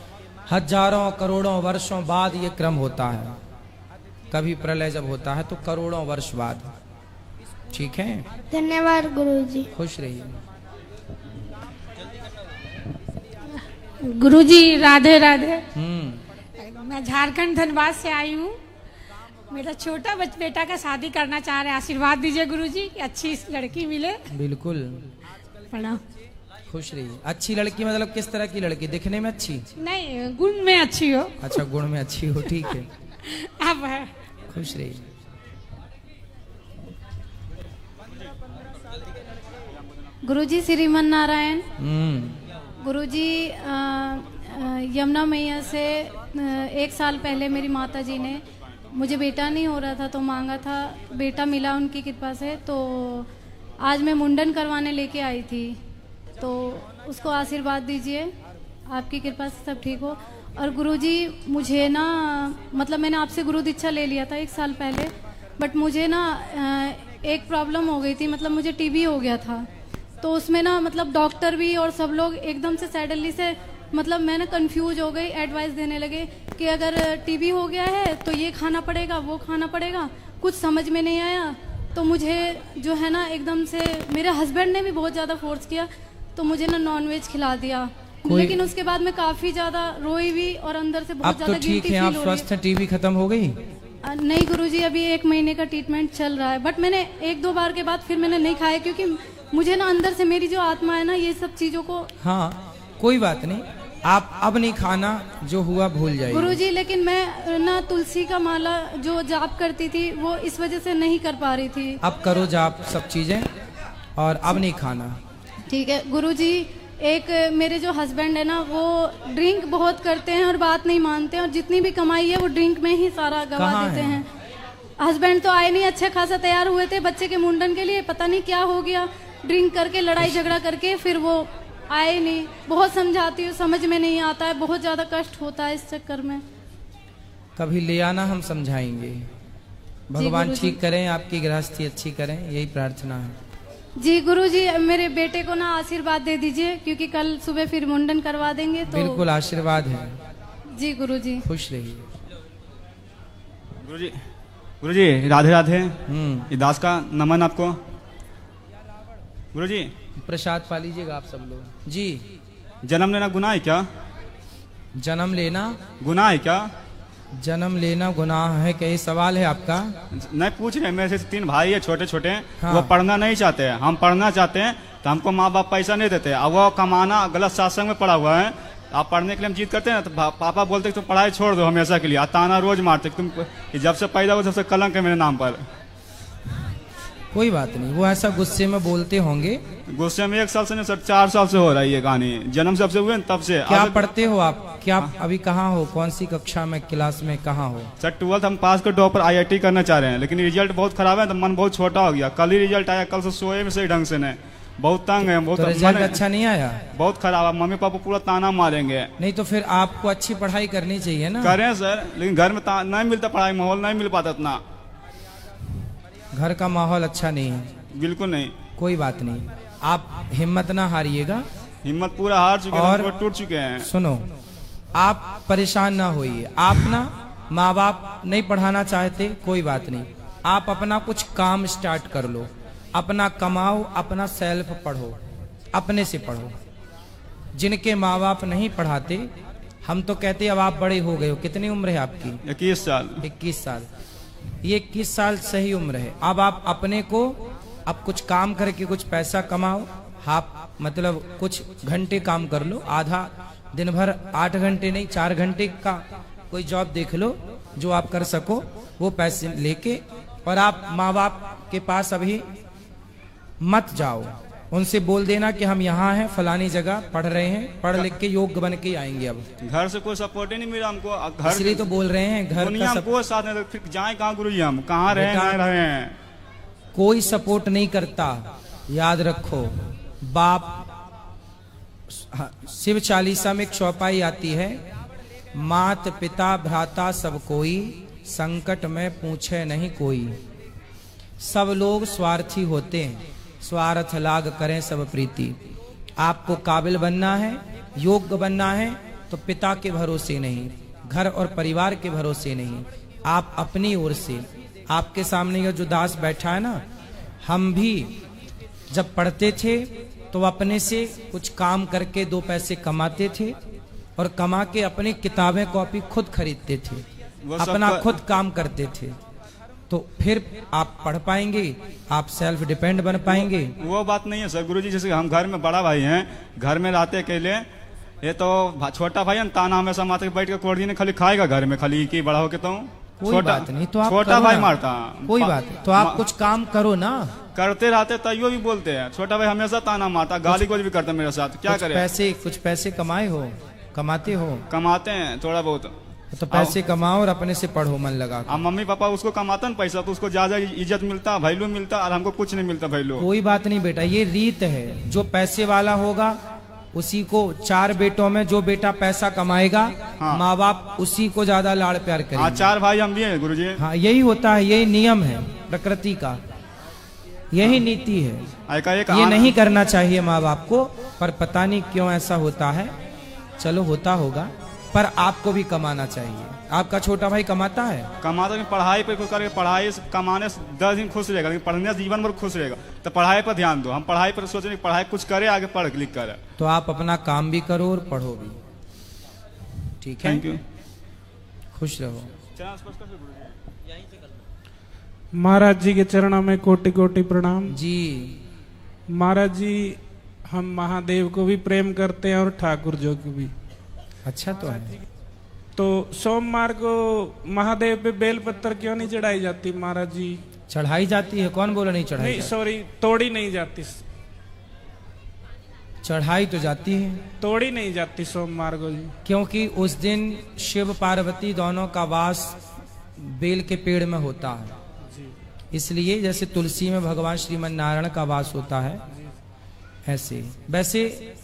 हजारों करोड़ों वर्षों बाद ये क्रम होता है। कभी प्रलय जब होता है तो करोड़ों वर्ष बाद। ठीक है, धन्यवाद गुरुजी। खुश रहिए। गुरुजी राधे राधे। मैं झारखंड धनबाद से आई हूँ। मेरा छोटा बेटा का शादी करना चाह रहे हैं, आशीर्वाद दीजिए गुरुजी कि अच्छी लड़की मिले। बिल्कुल, प्रणाम। खुश रहिए। अच्छी लड़की मतलब किस तरह की लड़की? दिखने में अच्छी? नहीं, गुण में अच्छी हो। अच्छा, गुण में अच्छी हो, ठीक है। अब है। खुश रहिए। गुरुजी श्रीमन नारायण। गुरुजी यमुना मैया से 1 साल पहले मेरी माता जी ने, मुझे बेटा नहीं हो रहा था तो मांगा था, बेटा मिला उनकी कृपा से। तो आज मैं मुंडन करवाने लेके आई थी, तो उसको आशीर्वाद दीजिए, आपकी कृपा से सब ठीक हो। और गुरुजी मुझे ना, मतलब मैंने आपसे गुरु दीक्षा ले लिया था 1 साल पहले, बट मुझे ना एक प्रॉब्लम हो गई थी, मतलब मुझे टीबी हो गया था। तो उसमें ना मतलब डॉक्टर भी और सब लोग एकदम से सडनली से, मतलब मैं ना कंफ्यूज हो गई, एडवाइस देने लगे कि अगर टीबी हो गया है तो ये खाना पड़ेगा, वो खाना पड़ेगा, कुछ समझ में नहीं आया। तो मुझे जो है ना एकदम से, मेरे हस्बैंड ने भी बहुत ज़्यादा फोर्स किया, तो मुझे ना नॉनवेज खिला दिया। लेकिन उसके बाद मैं काफी ज्यादा रोई भी और अंदर से बहुत ज्यादा गिल्टी फील हो रही है। आप स्वस्थ हैं? टीबी खत्म हो गई? नहीं गुरुजी, अभी 1 महीने का ट्रीटमेंट चल रहा है, बट मैंने 1-2 बार के बाद फिर मैंने नहीं खाया, क्योंकि मुझे ना अंदर से मेरी जो आत्मा है ना, ये सब चीजों को। हाँ, कोई बात नहीं, आप अब नहीं खाना, जो हुआ भूल जाइए। गुरुजी, लेकिन मैं ना तुलसी का माला जो जाप करती थी वो इस वजह से नहीं कर पा रही थी। अब करो जाप सब चीजें, और अब नहीं खाना। ठीक है गुरुजी। एक मेरे जो हस्बैंड है ना, वो ड्रिंक बहुत करते हैं और बात नहीं मानते हैं, और जितनी भी कमाई है वो ड्रिंक में ही सारा गवा देते हैं। हस्बैंड तो आए नहीं, अच्छे खासा तैयार हुए थे बच्चे के मुंडन के लिए, पता नहीं क्या हो गया, ड्रिंक करके लड़ाई झगड़ा करके फिर वो आए नहीं। बहुत समझाती हूँ, समझ में नहीं आता है, बहुत ज्यादा कष्ट होता है इस चक्कर में। कभी ले आना, हम समझाएंगे। भगवान ठीक करें, आपकी गृहस्थी अच्छी करें, यही प्रार्थना है। जी गुरुजी, मेरे बेटे को ना आशीर्वाद दे दीजिए, क्योंकि कल सुबह फिर मुंडन करवा देंगे। तो बिल्कुल आशीर्वाद है। जी गुरुजी। खुश रहिए। गुरुजी राधे राधे। ये दास का नमन आपको। गुरुजी प्रसाद पा लीजिएगा आप सब लोग जी। जन्म लेना गुनाह है क्या? जन्म लेना गुनाह है क्या? जन्म लेना गुनाह है क्या, ये सवाल है आपका? नहीं पूछ रहे, मेरे से 3 भाई है छोटे छोटे। हाँ। वो पढ़ना नहीं चाहते हैं, हम पढ़ना चाहते हैं तो हमको माँ बाप पैसा नहीं देते। अब वो कमाना गलत सत्संग में पड़ा हुआ है। आप पढ़ने के लिए हम जीत करते हैं तो पापा बोलते तुम पढ़ाई छोड़ दो हमेशा के लिए। ताना रोज मारते तुम जब से पैदा हुआ सबसे कलंक है मेरे नाम पर। कोई बात नहीं, वो ऐसा गुस्से में बोलते होंगे। गुस्से में 1 साल से नहीं सर 4 साल से हो रहा है ये कहानी। जन्म से हुए तब से। क्या पढ़ते हो आप? क्या अभी कहाँ हो? कौन सी कक्षा में, क्लास में कहाँ हो? सर 12th हम पास कर टॉपर IIT करना चाह रहे हैं, लेकिन रिजल्ट बहुत खराब है तो मन बहुत छोटा हो गया। कल ही रिजल्ट आया, कल से सोए में सही ढंग से नहीं, बहुत तंग है। बहुत रिजल्ट अच्छा नहीं आया? बहुत खराब है, मम्मी पापा पूरा ताना मारेंगे। नहीं तो फिर आपको अच्छी पढ़ाई करनी चाहिए ना। करें सर, लेकिन घर में नहीं मिलता पढ़ाई, माहौल नहीं मिल पाता इतना। घर का माहौल अच्छा नहीं है? बिल्कुल नहीं। कोई बात नहीं, आप हिम्मत ना हारिएगा। हिम्मत पूरा हार चुके हैं और टूट चुके हैं। सुनो, आप परेशान ना होइए। आप ना माँ बाप नहीं पढ़ाना चाहते, कोई बात नहीं, आप अपना कुछ काम स्टार्ट कर लो। अपना कमाओ, अपना सेल्फ पढ़ो, अपने से पढ़ो। जिनके माँ बाप नहीं पढ़ाते, हम तो कहते अब आप बड़े हो गए हो। कितनी उम्र है आपकी? 21 साल। 21 साल। ये 21 साल सही उम्र है। अब आप अपने को अब कुछ काम करके कुछ पैसा कमाओ। आप मतलब कुछ घंटे काम कर लो, आधा दिन भर 8 घंटे नहीं 4 घंटे का कोई जॉब देख लो जो आप कर सको। वो पैसे लेके और आप माँ बाप के पास अभी मत जाओ। उनसे बोल देना कि हम यहाँ हैं फलानी जगह पढ़ रहे हैं, पढ़ लिख के योग्य बन के आएंगे। अब घर से कोई सपोर्ट ही नहीं मिला हमको। घर इसलिए तो बोल रहे हैं घर दुनिया का हमको साथ में, फिर जाए कहाँ गुरुजी? हम कहाँ रहे हैं? कोई सपोर्ट नहीं करता, याद रखो। बाप शिव चालीसा में एक चौपाई आती है, मात पिता भ्राता सब कोई, संकट में पूछे नहीं कोई। सब लोग स्वार्थी होते हैं, स्वार्थ लाग करें सब प्रीति। आपको काबिल बनना है, योग्य बनना है तो पिता के भरोसे नहीं, घर और परिवार के भरोसे नहीं, आप अपनी ओर से। आपके सामने ये जो दास बैठा है ना, हम भी जब पढ़ते थे तो अपने से कुछ काम करके 2 पैसे कमाते थे और कमा के अपनी किताबें कॉपी खुद खरीदते थे, अपना खुद काम करते थे। तो फिर आप पढ़ पाएंगे, आप सेल्फ डिपेंड बन पाएंगे। वो बात नहीं है सर गुरुजी। जैसे हम घर में बड़ा भाई हैं, घर में रहते अकेले, ये तो छोटा भाई है, ताना हमेशा माथे बैठ के कोड़ी ने खाली खाएगा घर में, खाली की बड़ा होके तो कोई बात नहीं, तो आप छोटा भाई मारता। कोई बात नहीं, तो आप कुछ काम करो ना। करते रहते तैयो भी बोलते हैं, छोटा भाई हमेशा ताना मारता, गाली गोली भी करता मेरे साथ। क्या करे? कुछ पैसे कमाए हो? कमाते हो? कमाते हैं थोड़ा बहुत। तो पैसे कमाओ और अपने से पढ़ो मन लगा। अब मम्मी पापा उसको कमाता ना पैसा तो उसको ज्यादा इज्जत मिलता, वैल्यू मिलता, और हमको कुछ नहीं मिलता वैल्यू। कोई बात नहीं बेटा, ये रीत है। जो पैसे वाला होगा उसी को, 4 बेटों में जो बेटा पैसा कमाएगा, हाँ। माँ बाप उसी को ज्यादा लाड़ प्यार करेंगे। हाँ, 4 भाई हम भी हैं गुरुजी। हाँ, यही होता है, यही नियम है प्रकृति का, यही नीति है। ये नहीं करना चाहिए माँ बाप को, पर पता नहीं क्यों ऐसा होता है। चलो होता होगा, पर आपको भी कमाना चाहिए। आपका छोटा भाई कमाता है? कमाता नहीं, पढ़ाई पे कुछ करके, पढ़ाई कमाने से 10 दिन खुश रहेगा, लेकिन पढ़ने से जीवन भर खुश रहेगा। तो पढ़ाई पर ध्यान दो। हम पढ़ाई पर सोच रहे पढ़ाई कुछ करे, आगे पढ़ लिख कर। तो आप अपना काम भी करो और पढ़ो भी, ठीक है? Thank you. खुश रहो। महाराज जी के चरणों में कोटि कोटि प्रणाम जी। महाराज जी, हम महादेव को भी प्रेम करते हैं और ठाकुर जो को भी। अच्छा तो है। तो सोमवार को महादेव पे बेलपत्र क्यों नहीं चढ़ाई जाती महाराज जी? चढ़ाई जाती है, कौन बोला नहीं चढ़ाई? नहीं सॉरी, तोड़ी नहीं जाती। चढ़ाई तो जाती है, तोड़ी नहीं जाती सोमवार को जी। क्योंकि उस दिन शिव पार्वती दोनों का वास बेल के पेड़ में होता है, इसलिए जैसे तुलसी में भगवान श्रीमन नारायण का वास होता है, ऐसे। वैसे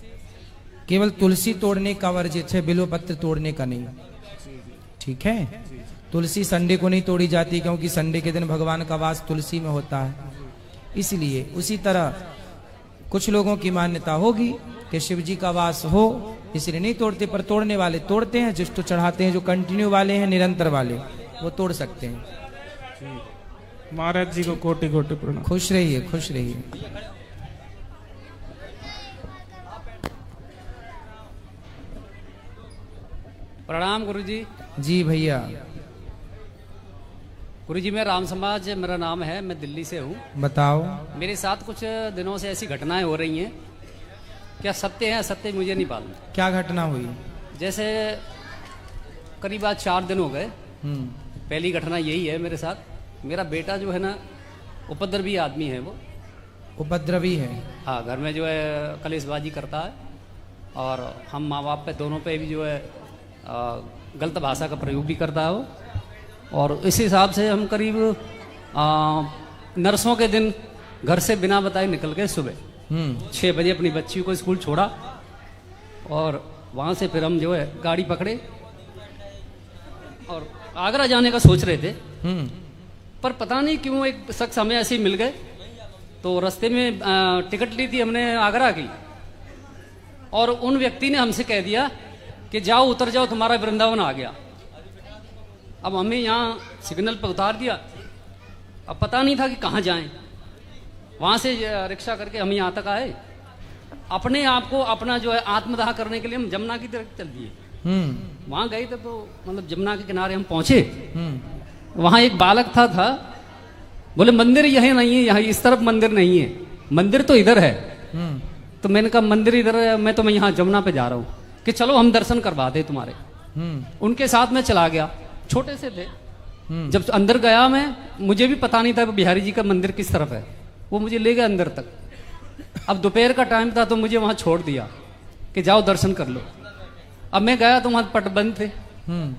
केवल तुलसी तोड़ने का वर्जित है, बिल्वपत्र तोड़ने का नहीं, ठीक है? तुलसी संडे को नहीं तोड़ी जाती, क्योंकि संडे के दिन भगवान का वास तुलसी में होता है, इसलिए। उसी तरह कुछ लोगों की मान्यता होगी कि शिव जी का वास हो इसलिए नहीं तोड़ते, पर तोड़ने वाले तोड़ते हैं। जिस तो चढ़ाते हैं, जो कंटिन्यू वाले हैं, निरंतर वाले, वो तोड़ सकते हैं। महाराज जी को कोटि कोटि प्रणाम। खुश रहिए, खुश रहिए। प्रणाम गुरुजी। जी भैया। गुरुजी मैं राम समाज मेरा नाम है, मैं दिल्ली से हूँ। बताओ। मेरे साथ कुछ दिनों से ऐसी घटनाएं हो रही हैं, क्या सत्य है असत्य मुझे नहीं मालूम। क्या घटना हुई? जैसे करीब आज 4 दिन हो गए। पहली घटना यही है मेरे साथ, मेरा बेटा जो है ना उपद्रवी आदमी है। वो उपद्रवी है? हाँ, घर में जो है कलेशबाजी करता है और हम माँ बाप पे दोनों पे भी जो है गलत भाषा का प्रयोग भी करता है वो। और इस हिसाब से हम करीब नरसों के दिन घर से बिना बताए निकल गए। सुबह 6 बजे अपनी बच्ची को स्कूल छोड़ा और वहाँ से फिर हम जो है गाड़ी पकड़े और आगरा जाने का सोच रहे थे। पर पता नहीं क्यों एक शख्स हमें ऐसे ही मिल गए, तो रास्ते में टिकट ली थी हमने आगरा की, और उन व्यक्ति ने हमसे कह दिया कि जाओ उतर जाओ तुम्हारा वृंदावन आ गया। अब हमें यहाँ सिग्नल पर उतार दिया, अब पता नहीं था कि कहाँ जाएं। वहाँ से रिक्शा करके हम यहाँ तक आए। अपने आप को अपना जो है आत्मदाह करने के लिए हम जमुना की तरफ चल दिए। वहाँ गए थे तो मतलब जमुना के किनारे हम पहुंचे। वहाँ एक बालक था बोले मंदिर यही नहीं है, यहाँ इस तरफ मंदिर नहीं है, मंदिर तो इधर है। तो मैंने कहा मंदिर इधर है, मैं तो मैं यहाँ जमुना पे जा रहा हूँ, कि चलो हम दर्शन करवा दे तुम्हारे। उनके साथ मैं चला गया, छोटे से थे। जब अंदर गया मैं, मुझे भी पता नहीं था बिहारी जी का मंदिर किस तरफ है। वो मुझे ले गया अंदर तक। अब दोपहर का टाइम था तो मुझे वहां छोड़ दिया कि जाओ दर्शन कर लो। अब मैं गया तो वहां पट बंद थे,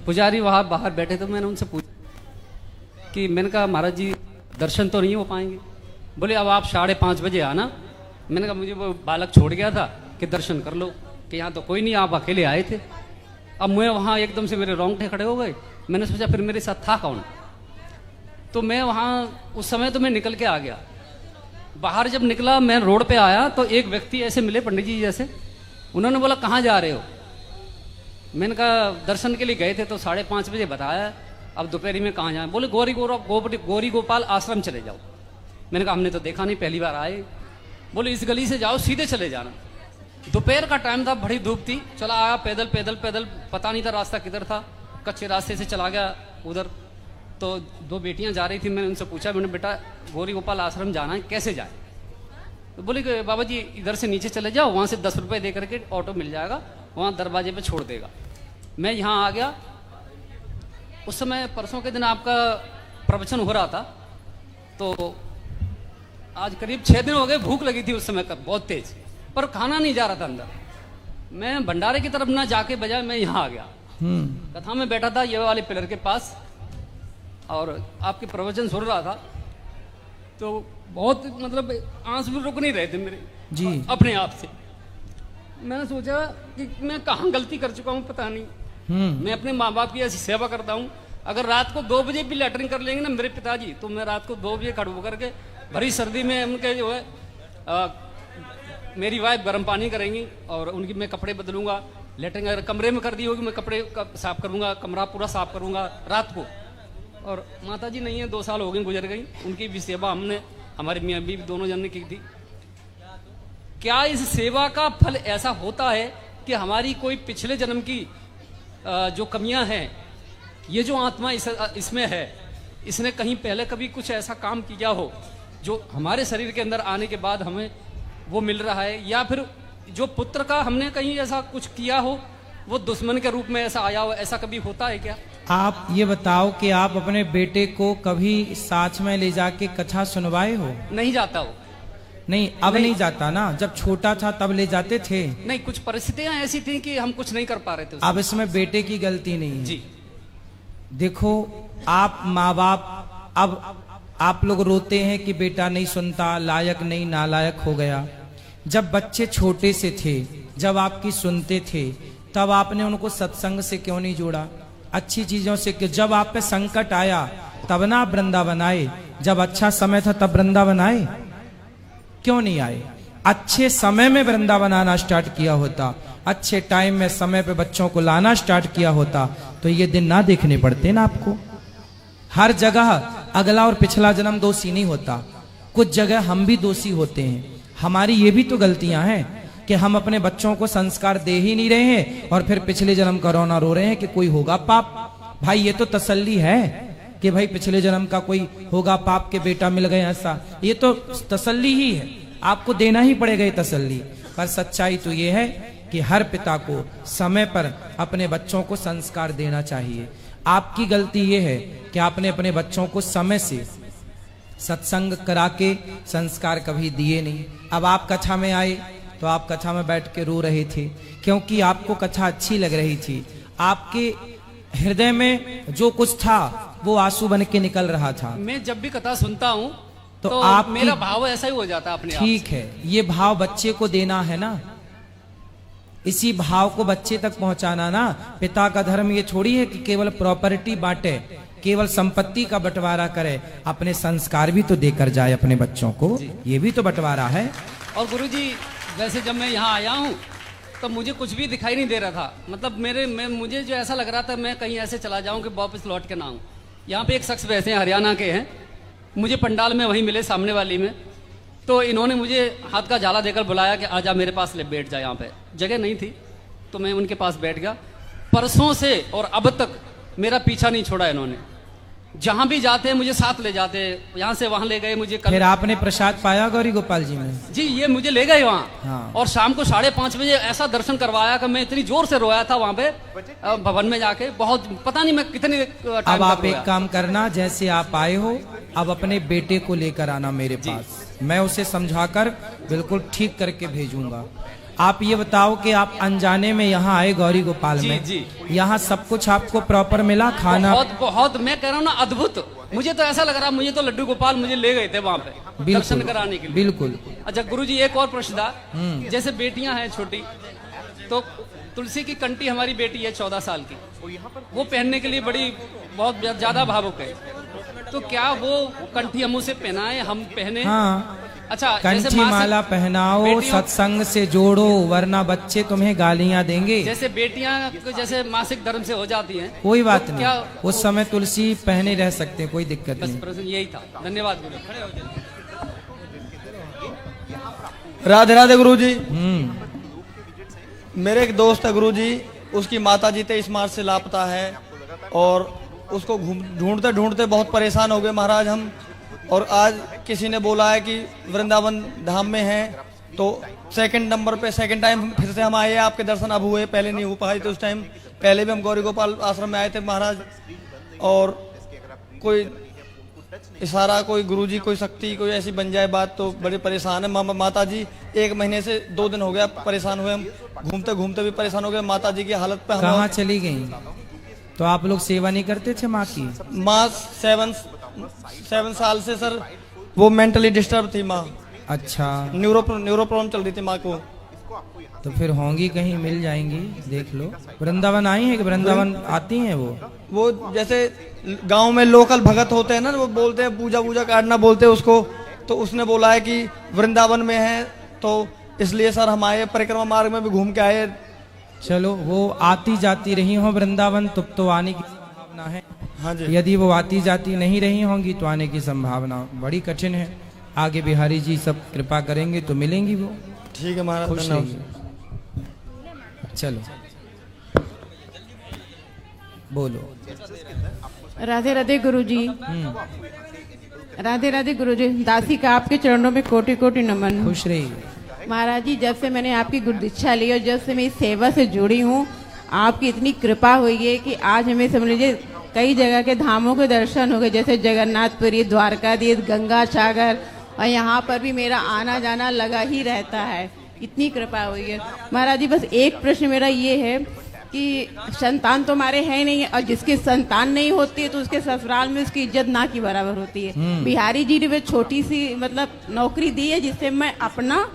पुजारी वहां बाहर बैठे थे। मैंने उनसे पूछा कि मैंने कहा महाराज जी दर्शन तो नहीं हो पाएंगे। बोले अब आप 5:30 बजे आना। मैंने कहा मुझे वो बालक छोड़ गया था कि दर्शन कर लो, कि यहाँ तो कोई नहीं, आप अकेले आए थे। अब मैं वहाँ एकदम से मेरे रोंगटे खड़े हो गए। मैंने सोचा फिर मेरे साथ था कौन। तो मैं वहाँ उस समय तो मैं निकल के आ गया। बाहर जब निकला, मैं रोड पे आया तो एक व्यक्ति ऐसे मिले, पंडित जी जैसे। उन्होंने बोला कहाँ जा रहे हो। मैंने कहा दर्शन के लिए गए थे, तो 5:30 बजे बताया। अब दोपहरी में कहाँ जाए। बोले गौरी गोपाल आश्रम चले जाओ। मैंने कहा हमने तो देखा नहीं, पहली बार आए। बोले इस गली से जाओ, सीधे चले जाना। दोपहर का टाइम था, बड़ी धूप थी। चला आया पैदल पैदल पैदल, पता नहीं था रास्ता किधर था। कच्चे रास्ते से चला गया उधर। तो 2 बेटियां जा रही थी। मैंने उनसे पूछा, मैंने बेटा गौरी गोपाल आश्रम जाना है, कैसे जाए। तो बोले कि बाबा जी इधर से नीचे चले जाओ, वहाँ से 10 रुपये दे करके ऑटो मिल जाएगा, वहाँ दरवाजे पे छोड़ देगा। मैं यहाँ आ गया। उस समय परसों के दिन आपका प्रवचन हो रहा था, तो आज करीब 6 दिन हो गए। भूख लगी थी उस समय का बहुत तेज, पर खाना नहीं जा रहा था अंदर। मैं भंडारे की तरफ ना जाके बजाय मैं यहाँ आ गया। कथा में बैठा था ये वाले पिलर के पास, और आपके प्रवचन सुन रहा था। तो बहुत मतलब आंसू भी रुक नहीं रहे थे मेरे जी अपने आप से। मैंने सोचा कि मैं कहाँ गलती कर चुका हूँ पता नहीं। मैं अपने माँ बाप की ऐसी सेवा करता हूँ। अगर रात को 2 बजे भी लैटरिन कर लेंगे ना मेरे पिताजी, तो मैं रात को 2 बजे खड़े होकर के भरी सर्दी में उनके जो है मेरी वाइफ गर्म पानी करेंगी और उनकी मैं कपड़े बदलूंगा। लेटरिन अगर कमरे में कर दी होगी, मैं कपड़े साफ करूंगा, कमरा पूरा साफ करूंगा रात को। और माता जी नहीं है, 2 साल हो गए गुजर गई, उनकी भी सेवा हमने हमारे मियाँ बीवी दोनों जन ने की थी। क्या इस सेवा का फल ऐसा होता है कि हमारी कोई पिछले जन्म की जो कमियां हैं, ये जो आत्मा इसमें है, इसने कहीं पहले कभी कुछ ऐसा काम किया हो जो हमारे शरीर के अंदर आने के बाद हमें वो मिल रहा है, या फिर जो पुत्र का हमने कहीं ऐसा कुछ किया हो वो दुश्मन के रूप में ऐसा आया हो, ऐसा कभी होता है क्या? आप ये बताओ कि आप अपने बेटे को कभी साथ में ले जाके कथा सुनवाए हो? नहीं जाता हो। नहीं, अब नहीं जाता ना, जब छोटा था तब ले जाते थे। नहीं, कुछ परिस्थितियां ऐसी थी कि हम कुछ नहीं कर पा रहे थे। अब इसमें बेटे की गलती नहीं है जी। देखो, आप माँ बाप, अब आप लोग रोते हैं कि बेटा नहीं सुनता, लायक नहीं, नालायक हो गया। जब बच्चे छोटे से थे, जब आपकी सुनते थे, तब आपने उनको सत्संग से क्यों नहीं जोड़ा, अच्छी चीजों से? कि जब आप पे संकट आया तब ना आप वृंदावन आए, जब अच्छा समय था तब वृंदावन आए, क्यों नहीं आए? अच्छे समय में वृंदावन आना स्टार्ट किया होता, अच्छे टाइम में समय पे बच्चों को लाना स्टार्ट किया होता, तो ये दिन ना देखने पड़ते ना आपको। हर जगह अगला और पिछला जन्म दोषी नहीं होता, कुछ जगह हम भी दोषी होते हैं। हमारी ये भी तो गलतियां हैं कि हम अपने बच्चों को संस्कार दे ही नहीं रहे हैं और फिर पिछले जन्म का रोना रो रहे हैं कि कोई होगा पाप। भाई ये तो तसल्ली है कि भाई पिछले जन्म का कोई होगा पाप के बेटा मिल गए ऐसा, ये तो तसल्ली ही है, आपको देना ही पड़ेगा ये तसल्ली। पर सच्चाई तो ये है कि हर पिता को समय पर अपने बच्चों को संस्कार देना चाहिए। आपकी गलती ये है कि आपने अपने बच्चों को समय से सत्संग करा के संस्कार कभी दिए नहीं। अब आप कथा में आए तो आप कथा में बैठ के रो रहे थे क्योंकि आपको कथा अच्छी लग रही थी, आपके हृदय में जो कुछ था वो आंसू बन के निकल रहा था। मैं जब भी कथा सुनता हूँ तो आप मेरा भाव ऐसा ही हो जाता है अपने आप। ठीक है, ये भाव बच्चे को देना है ना, इसी भाव को बच्चे तक पहुंचाना ना। पिता का धर्म ये थोड़ी है कि केवल प्रॉपर्टी बांटे, केवल संपत्ति का बंटवारा करे, अपने संस्कार भी तो देकर जाए अपने बच्चों को, ये भी तो बंटवारा है। और गुरुजी वैसे जब मैं यहाँ आया हूँ तो मुझे कुछ भी दिखाई नहीं दे रहा था, मतलब मुझे जो ऐसा लग रहा था मैं कहीं ऐसे चला जाऊँ कि वापस लौट के ना आऊँ। यहाँ पे एक शख्स वैसे हैं, हरियाणा के हैं, मुझे पंडाल में वहीं मिले सामने वाली में, तो इन्होंने मुझे हाथ का जाला देकर बुलाया कि आजा मेरे पास ले बैठ जा। यहाँ पे जगह नहीं थी तो मैं उनके पास बैठ गया। परसों से और अब तक मेरा पीछा नहीं छोड़ा इन्होंने, जहां भी जाते हैं मुझे साथ ले जाते, यहाँ से वहां ले गए मुझे। फिर आपने प्रसाद पाया गौरी गोपाल जी में? जी, ये मुझे ले गए वहाँ। हाँ। और शाम को 5:30 बजे ऐसा दर्शन करवाया कि मैं इतनी जोर से रोया था वहां पे भवन में जाके, बहुत पता नहीं मैं कितनी टाइम। अब आप एक काम करना, जैसे आप आए हो अब अपने बेटे को लेकर आना मेरे पास, मैं उसे समझाकर बिल्कुल ठीक करके भेजूंगा। आप ये बताओ कि आप अनजाने में यहाँ आए गौरी गोपाल में, यहाँ सब कुछ आपको प्रॉपर मिला? खाना बहुत मैं कह रहा हूँ ना, अद्भुत। मुझे तो ऐसा लग रहा, मुझे तो लड्डू गोपाल मुझे ले गए थे वहाँ पे दर्शन कराने के लिए। बिल्कुल। अच्छा गुरुजी, एक और प्रश्न था, जैसे बेटियां हैं छोटी, तो तुलसी की कंठी हमारी बेटी है 14 साल की, वो पहनने के लिए बहुत ज्यादा भावुक है, तो क्या वो कंठी हम उसे पहनाए, हम पहने? हाँ। अच्छा, कंठी माला पहनाओ, सत्संग से जोड़ो, वरना बच्चे तुम्हें गालियां देंगे। जैसे बेटियां जैसे मासिक धर्म से हो जाती हैं, कोई बात तो नहीं, क्या उस समय तुलसी पहने रह सकते हैं, कोई दिक्कत नहीं। प्रश्न यही था। धन्यवाद गुरु। खड़े हो जाइए। राधे राधे गुरुजी। मेरे एक दोस्त है गुरुजी, उसकी माता जी 23 मार्च से लापता है और उसको ढूंढते ढूंढते बहुत परेशान हो गए महाराज हम। और आज किसी ने बोला है कि वृंदावन धाम में है, तो सेकंड नंबर पे सेकंड टाइम फिर से हम आए, आपके दर्शन अब हुए, पहले नहीं हो पाए थे उस टाइम। पहले भी हम गौरी गोपाल आश्रम में आए थे महाराज, और कोई इशारा, कोई गुरुजी, कोई शक्ति, कोई ऐसी बन जाए बात तो बड़ी परेशान है। माता जी 1 महीने से 2 दिन हो गया परेशान हुए, हम घूमते घूमते भी परेशान हो गए। माता जी की हालत पे कहाँ चली गई? तो आप लोग सेवा नहीं करते थे माँ की? माँ 7 साल से सर वो मेंटली डिस्टर्ब थी माँ। अच्छा। न्यूरो प्रॉब्लम चल रही थी माँ को। तो फिर होंगी, कहीं मिल जाएंगी, देख लो। वृंदावन आई है कि वृंदावन आती हैं वो जैसे गांव में लोकल भगत होते हैं ना, वो बोलते हैं पूजा वूजा काटना बोलते हैं उसको, तो उसने बोला है कि वृंदावन में है, तो इसलिए सर हम आए, परिक्रमा मार्ग में भी घूम के आए। चलो, वो आती जाती रही हो वृंदावन तो आने की संभावना है। हाँ जी। यदि वो आती जाती नहीं रही होंगी तो आने की संभावना बड़ी कठिन है। आगे बिहारी जी सब कृपा करेंगे तो मिलेंगी वो। ठीक है महाराज, खुश रहिए। चलो बोलो। राधे राधे गुरुजी। राधे राधे गुरुजी। दासी का आपके चरणों में कोटि कोटि नमन। खुश रहिए महाराज जी। जब से मैंने आपकी गुरु दीक्षा ली और जब से मैं इस सेवा से जुड़ी हूँ, आपकी इतनी कृपा हुई है कि आज हमें समझ लीजिए कई जगह के धामों के दर्शन हो गए, जैसे जगन्नाथपुरी, द्वारकाधीश, गंगा सागर, और यहाँ पर भी मेरा आना जाना लगा ही रहता है। इतनी कृपा हुई है महाराज जी। बस एक प्रश्न मेरा ये है कि संतान तो हमारे है नहीं, और जिसकी संतान नहीं होती है तो उसके ससुराल में उसकी इज्जत ना की बराबर होती है। बिहारी जी ने वे छोटी सी मतलब नौकरी दी है जिससे मैं अपना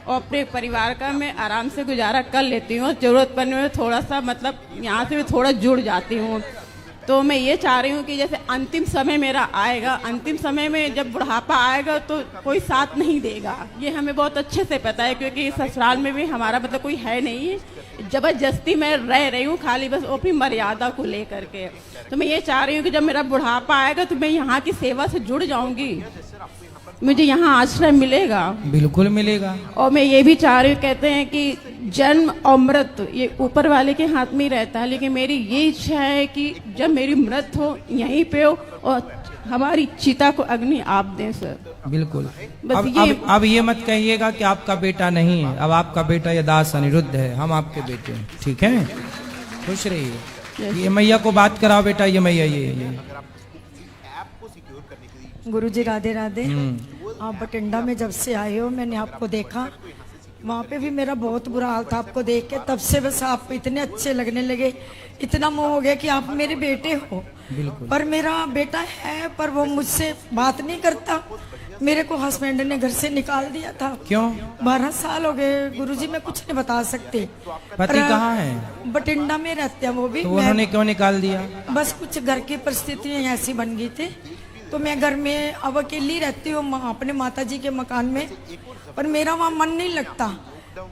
और अपने परिवार का मैं आराम से गुजारा कर लेती हूँ। जरूरत पड़ने में थोड़ा सा मतलब यहाँ से भी थोड़ा जुड़ जाती हूँ। तो मैं ये चाह रही हूँ कि जैसे अंतिम समय मेरा आएगा, अंतिम समय में जब बुढ़ापा आएगा तो कोई साथ नहीं देगा, ये हमें बहुत अच्छे से पता है, क्योंकि ससुराल में भी हमारा मतलब कोई है नहीं, जबरदस्ती मैं रह रही हूँ खाली बस वो भी मर्यादा को लेकर के। तो मैं ये चाह रही हूँ कि जब मेरा बुढ़ापा आएगा तो मैं यहाँ की सेवा से जुड़ जाऊंगी, मुझे यहाँ आश्रय मिलेगा। बिल्कुल मिलेगा। और मैं ये भी चाह रही हूँ, कहते हैं कि जन्म और मृत्यु ये ऊपर वाले के हाथ में ही रहता है, लेकिन मेरी ये इच्छा है कि जब मेरी मृत्यु हो यहीं पे हो और हमारी चिता को अग्नि आप दें सर। बिल्कुल। बस अब ये मत कहिएगा कि आपका बेटा नहीं है, अब आपका बेटा ये दास अनिरुद्ध है, हम आपके बेटे हैं, ठीक है? खुश रहिए। ये मैया को बात कराओ बेटा, ये मैया ये गुरुजी राधे राधे। आप बठिंडा में जब से आए हो मैंने आपको देखा, वहाँ पे भी मेरा बहुत बुरा हाल था आपको देख के, तब से बस आप इतने अच्छे लगने लगे, इतना मोह हो गया कि आप मेरे बेटे हो। पर मेरा बेटा है पर वो मुझसे बात नहीं करता, मेरे को हस्बैंड ने घर से निकाल दिया था। क्यों? 12 साल हो गए गुरुजी, मैं कुछ नहीं बता सकती। पति कहाँ है? बठिंडा में रहते हैं वो भी। तो उन्होंने क्यों निकाल दिया? बस कुछ घर की परिस्थितियाँ ऐसी बन गई थी, तो मैं घर में अब अकेली रहती हूँ अपने माताजी के मकान में, पर मेरा वहाँ मन नहीं लगता,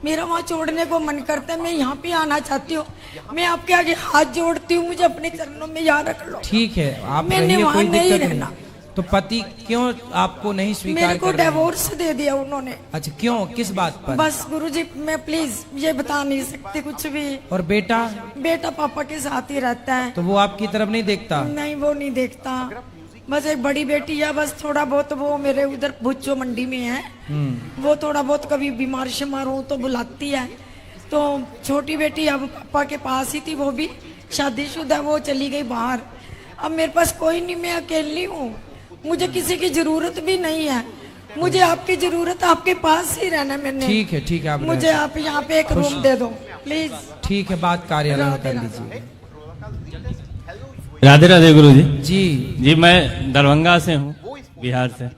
मेरा वहाँ छोड़ने को मन करता है, मैं यहाँ पे आना चाहती हूँ, मैं आपके आगे हाथ जोड़ती हूँ, मुझे अपने चरणों में याद रख लो। ठीक है, आप मैंने रहिए, वहाँ कोई नहीं दिक्कत रहना। तो पति क्यों आपको नहीं स्वीकार मेरे को कर रहे हैं? डिवोर्स दे दिया उन्होंने। अच्छा, क्यों, किस बात पर? बस गुरुजी मैं प्लीज ये बता नहीं सकती कुछ भी। और बेटा? बेटा पापा के साथ ही रहता है। तो वो आपकी तरफ नहीं देखता? नहीं, वो नहीं देखता। बस एक बड़ी बेटी है, बस थोड़ा बहुत वो मेरे उधर भुच्चो मंडी में है, वो थोड़ा बहुत कभी बीमार शिमार हो तो बुलाती है। तो छोटी बेटी अब पापा के पास ही थी, वो भी शादीशुदा, वो चली गई बाहर। अब मेरे पास कोई नहीं, मैं अकेली हूँ, मुझे किसी की जरूरत भी नहीं है, मुझे आपकी जरूरत, आपके पास ही रहना मैंने। ठीक है, ठीक है, आप मुझे आप यहाँ पे एक रूम दे दो प्लीज। ठीक है, बात कार्यालय में कर लीजिए। राधे राधे गुरु जी। जी मैं दरभंगा से हूँ, बिहार से।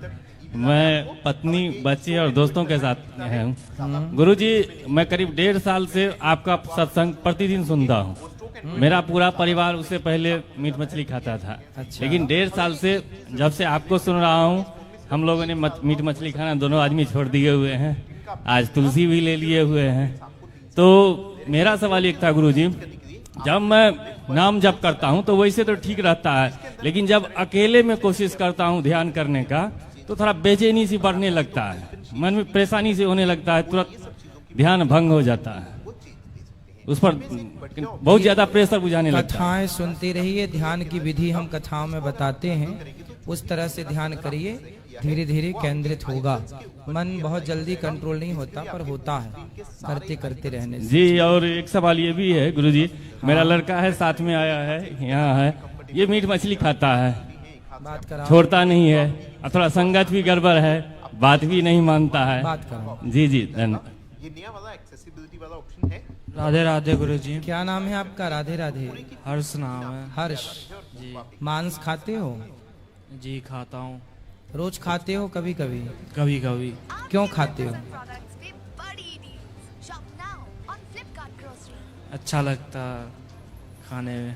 मैं पत्नी, बच्ची और दोस्तों के साथ हूँ। गुरु जी, मैं करीब 1.5 साल से आपका सत्संग प्रतिदिन सुनता हूँ। मेरा पूरा परिवार उससे पहले मीट मछली खाता था। अच्छा। लेकिन 1.5 साल से जब से आपको सुन रहा हूँ, हम लोगों ने मीट मछली खाना दोनों आदमी छोड़ दिए हुए हैं, आज तुलसी भी ले लिए हुए हैं। तो मेरा सवाल एक था गुरु जी, जब मैं नाम जप करता हूँ तो वैसे तो ठीक रहता है, लेकिन जब अकेले में कोशिश करता हूँ ध्यान करने का तो थोड़ा बेचैनी सी बढ़ने लगता है, मन में परेशानी से होने लगता है, तुरंत ध्यान भंग हो जाता है, उस पर बहुत ज्यादा प्रेशर बुझाने लगता है। कथाएं सुनते रहिए, ध्यान की विधि हम कथाओं में बताते हैं, उस तरह से ध्यान करिए, धीरे धीरे केंद्रित होगा। मन बहुत जल्दी कंट्रोल नहीं होता, पर होता है करते करते रहने से। जी, और एक सवाल ये भी है गुरुजी, मेरा लड़का है, साथ में आया है, यहाँ है, ये मीट मछली खाता है, बात कराओ। छोड़ता नहीं है, और थोड़ा संगत भी गड़बड़ है, बात भी नहीं मानता है। बात कराओ। जी जी, धन्यवाद। राधे राधे गुरु जी। क्या नाम है आपका? राधे राधे। हर्ष नाम है। हर्ष जी। मांस खाते हो? जी खाता हूँ। रोज खाते हो? कभी कभी? कभी कभी। क्यों खाते हो? अच्छा लगता है खाने में।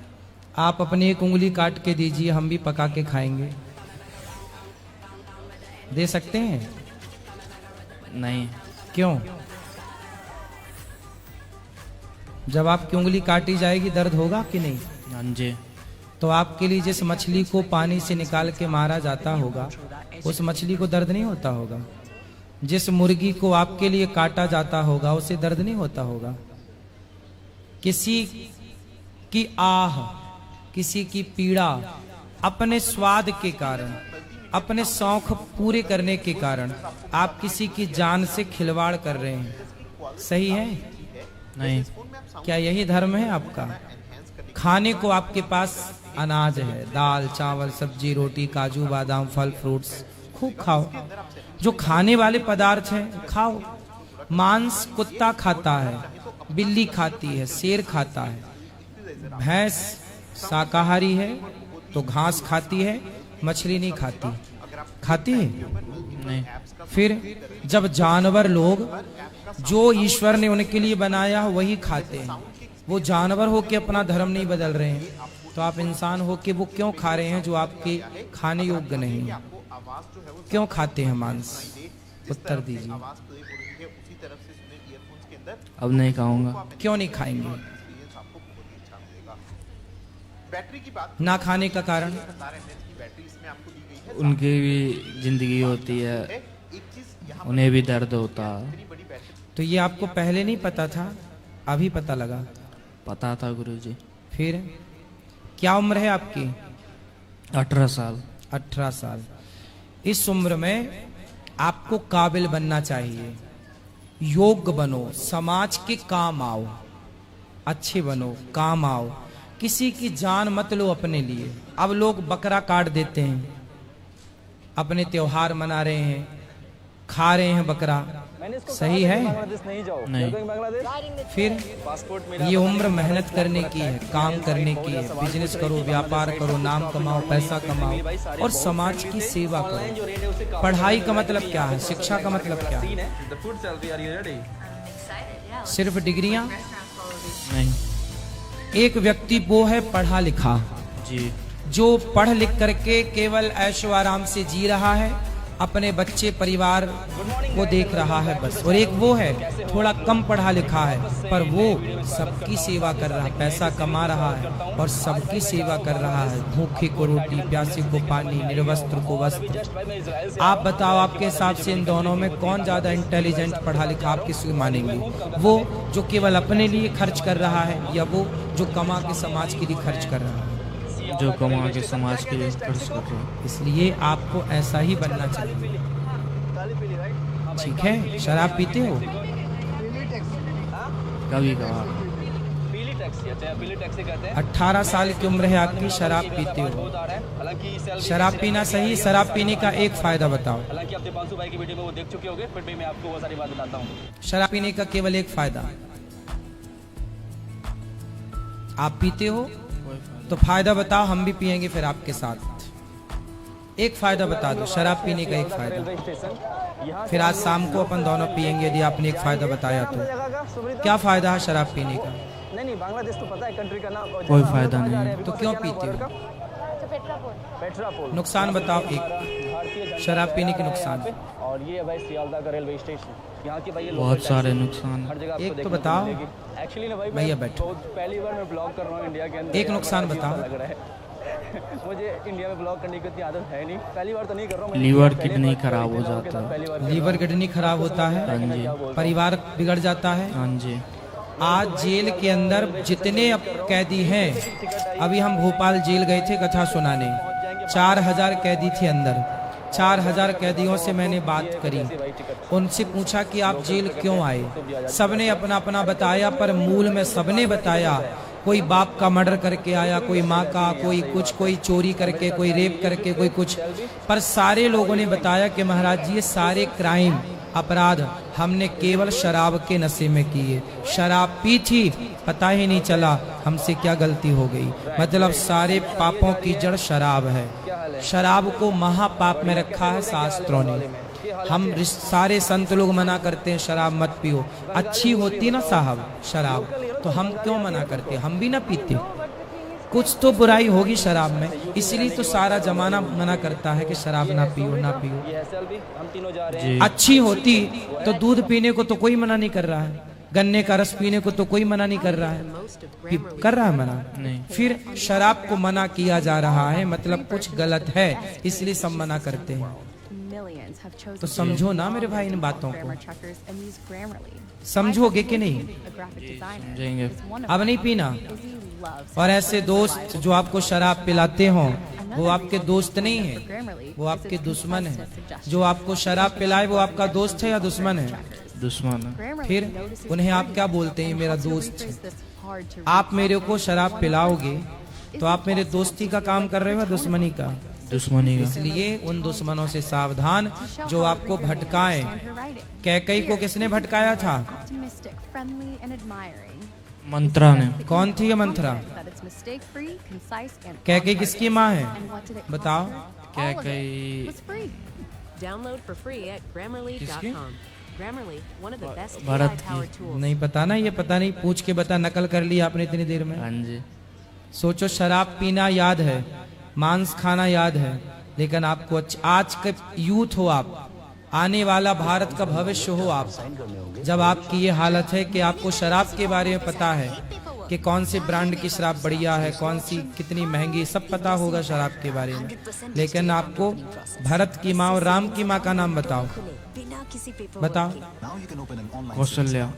आप अपनी एक उंगली काट के दीजिए, हम भी पका के खाएंगे। दे सकते हैं? नहीं। क्यों? जब आपकी उंगली काटी जाएगी दर्द होगा कि नहीं? हाँ जी। तो आपके लिए जिस मछली को पानी से निकाल के मारा जाता होगा, उस मछली को दर्द नहीं होता होगा? जिस मुर्गी को आपके लिए काटा जाता होगा, उसे दर्द नहीं होता होगा? किसी की आह, किसी की पीड़ा अपने स्वाद के कारण, अपने शौक पूरे करने के कारण आप किसी की जान से खिलवाड़ कर रहे हैं, सही है? नहीं। क्या यही धर्म है आपका? खाने को आपके पास अनाज है, दाल चावल सब्जी रोटी काजू बादाम फल फ्रूट्स, खूब खाओ, जो खाने वाले पदार्थ हैं खाओ। मांस कुत्ता खाता है, बिल्ली खाती है, शेर खाता है, भैंस शाकाहारी है तो घास खाती है, मछली नहीं खाती। खाती है? नहीं। फिर जब जानवर लोग जो ईश्वर ने उनके लिए बनाया वही खाते हैं, वो जानवर हो के अपना धर्म नहीं बदल रहे हैं, तो आप इंसान हो कि वो क्यों खा रहे हैं जो आपके खाने योग्य नहीं है? क्यों खाते हैं मांस? उत्तर दीजिए। अब नहीं खाऊंगा। क्यों नहीं खाएंगे? ना खाने का कारण? उनकी भी जिंदगी होती है, उन्हें भी दर्द होता है। तो ये आपको पहले नहीं पता था, अभी पता लगा? पता था गुरुजी। फिर क्या उम्र है आपकी? 18 साल। 18 साल। इस उम्र में आपको काबिल बनना चाहिए, योग्य बनो, समाज के काम आओ, अच्छे बनो, काम आओ, किसी की जान मत लो अपने लिए। अब लोग बकरा काट देते हैं, अपने त्योहार मना रहे हैं, खा रहे हैं बकरा, सही है? नहीं। फिर ये उम्र मेहनत करने की है, काम करने की है, बिजनेस करो, व्यापार करो, नाम कमाओ, पैसा कमाओ और समाज की सेवा करो। पढ़ाई का मतलब क्या है? शिक्षा का मतलब क्या है? सिर्फ डिग्रियां नहीं। एक व्यक्ति वो है पढ़ा लिखा जी, जो पढ़ लिख करके केवल ऐशो आराम से जी रहा है, अपने बच्चे परिवार को देख रहा है बस। और एक वो है थोड़ा कम पढ़ा लिखा है पर वो सबकी सेवा कर रहा है, पैसा कमा रहा है और सबकी सेवा कर रहा है, भूखे को रोटी, प्यासे को पानी, निर्वस्त्र को वस्त्र। आप बताओ आपके हिसाब से इन दोनों में कौन ज्यादा इंटेलिजेंट पढ़ा लिखा आप किसको मानेंगे? वो जो केवल अपने लिए खर्च कर रहा है या वो जो कमा के समाज के लिए खर्च कर रहा है? जो कमा के समाज के लिए खर्च कर रहे हैं। इसलिए आपको ऐसा ही बनना चाहिए, ठीक है? शराब पीते हो? कभी कभार। 18 साल की उम्र है आपकी, शराब पीते हो? शराब पीना सही? शराब पीने का एक फायदा बताओ। शराब पीने का केवल एक फायदा। आप पीते हो तो फायदा बताओ, हम भी पिएंगे फिर आपके साथ। एक फायदा बता दो, शराब पीने का एक फायदा। फिर आज शाम को अपन दोनों पिएंगे यदि आपने एक फायदा बताया तो। क्या फायदा है शराब पीने का? कोई फायदा नहीं। तो क्यों पीते हो? नुकसान बताओ एक, शराब पीने के नुकसान। और ये है भाई सियालदह का रेलवे स्टेशन, यहाँ की भाई बहुत सारे नुकसान। एक तो बताओ एक्चुअली ना भाई, भैया बैठो। पहली बार मैं ब्लॉग कर रहा हूँ इंडिया के अंदर। एक नुकसान बताओ। लग रहा है मुझे इंडिया में ब्लॉग करने की इतनी आदत है नहीं, पहली बार तो नहीं कर रहा हूँ। लीवर किडनी खराब हो जाता है। लीवर किडनी खराब होता है? हाँ जी। परिवार बिगड़ जाता है? हाँ जी। आज जेल के अंदर जितने कैदी हैं, अभी हम भोपाल जेल गए थे कथा सुनाने, 4000 कैदी थे अंदर। 4000 कैदियों से मैंने बात करी, उनसे पूछा कि आप जेल क्यों आए? सबने अपना अपना बताया, पर मूल में सबने बताया कोई बाप का मर्डर करके आया, कोई माँ का, कोई कुछ, कोई चोरी करके, कोई रेप करके, कोई कुछ। पर सारे लोगों ने बताया कि महाराज जी ये सारे क्राइम, अपराध हमने केवल शराब के नशे में किए। शराब पी थी, पता ही नहीं चला हमसे क्या गलती हो गई। मतलब सारे पापों की जड़ शराब है। शराब को महापाप में रखा है शास्त्रों ने। हम सारे संत लोग मना करते हैं शराब मत पियो, अच्छी होती ना साहब शराब, तो हम क्यों मना करते? हम भी ना पीते, कुछ तो बुराई होगी शराब में, इसलिए तो सारा जमाना मना करता है कि शराब ना पियो, ना पियो। अच्छी होती तो दूध पीने को तो कोई मना नहीं कर रहा है, गन्ने का रस पीने को तो कोई मना नहीं कर रहा है, कर रहा है मना नहीं। फिर शराब को मना किया जा रहा है, मतलब कुछ गलत है, इसलिए सब मना करते हैं। तो समझो ना मेरे भाई इन बातों को, समझोगे कि नहीं? समझेंगे। अब नहीं पीना। और ऐसे दोस्त जो आपको शराब पिलाते हो वो आपके दोस्त नहीं है, वो आपके दुश्मन है। जो आपको शराब पिलाए वो आपका दोस्त है या दुश्मन है? दुश्मन है। फिर उन्हें आप क्या बोलते हैं? मेरा दोस्त है। आप मेरे को शराब पिलाओगे तो आप मेरे दोस्ती का काम कर रहे हो या दुश्मनी का? दुश्मनी का। इसलिए उन दुश्मनों से सावधान जो आपको भटकाएं। कैकई को किसने भटकाया था? मंत्रा ने। कौन थी ये मंत्रा? कैकई किसकी माँ है बताओ? कैकई भरत की। नहीं पता ना, ये पता नहीं, पूछ के बता, नकल कर ली आपने इतनी देर में। हाँ जी। सोचो शराब पीना याद है, मांस खाना याद है, लेकिन आपको आज के यूथ हो आप, आने वाला भारत का भविष्य हो आप, जब आपकी ये हालत है कि आपको शराब के बारे में पता है कि कौन सी ब्रांड की शराब बढ़िया है, कौन सी कितनी महंगी, सब पता होगा शराब के बारे में, लेकिन आपको भरत की माँ और राम की माँ का नाम बताओ, बताओ। कौशल्या।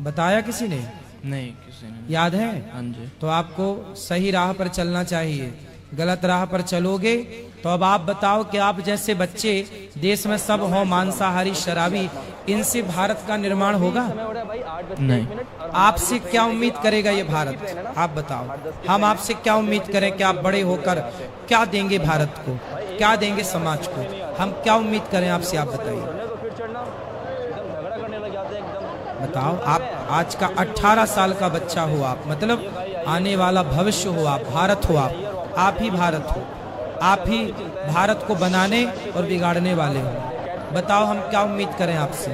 बताया किसी ने? नहीं, किसी ने। याद है? हाँ जी। तो आपको सही राह पर चलना चाहिए, गलत राह पर चलोगे तो अब आप बताओ कि आप जैसे बच्चे देश में सब हो मांसाहारी शराबी, इनसे भारत का निर्माण होगा? नहीं। आपसे क्या उम्मीद करेगा ये भारत? आप बताओ, हम आपसे क्या उम्मीद करें कि आप बड़े होकर क्या देंगे भारत को, क्या देंगे समाज को? हम क्या उम्मीद करें आपसे, आप बताइए। बताओ, आप आज का 18 साल का बच्चा हो आप, मतलब आने वाला भविष्य हो आप, भारत हो आप ही भारत हो, आप ही भारत को बनाने और बिगाड़ने वाले हो। बताओ हम क्या उम्मीद करें आपसे,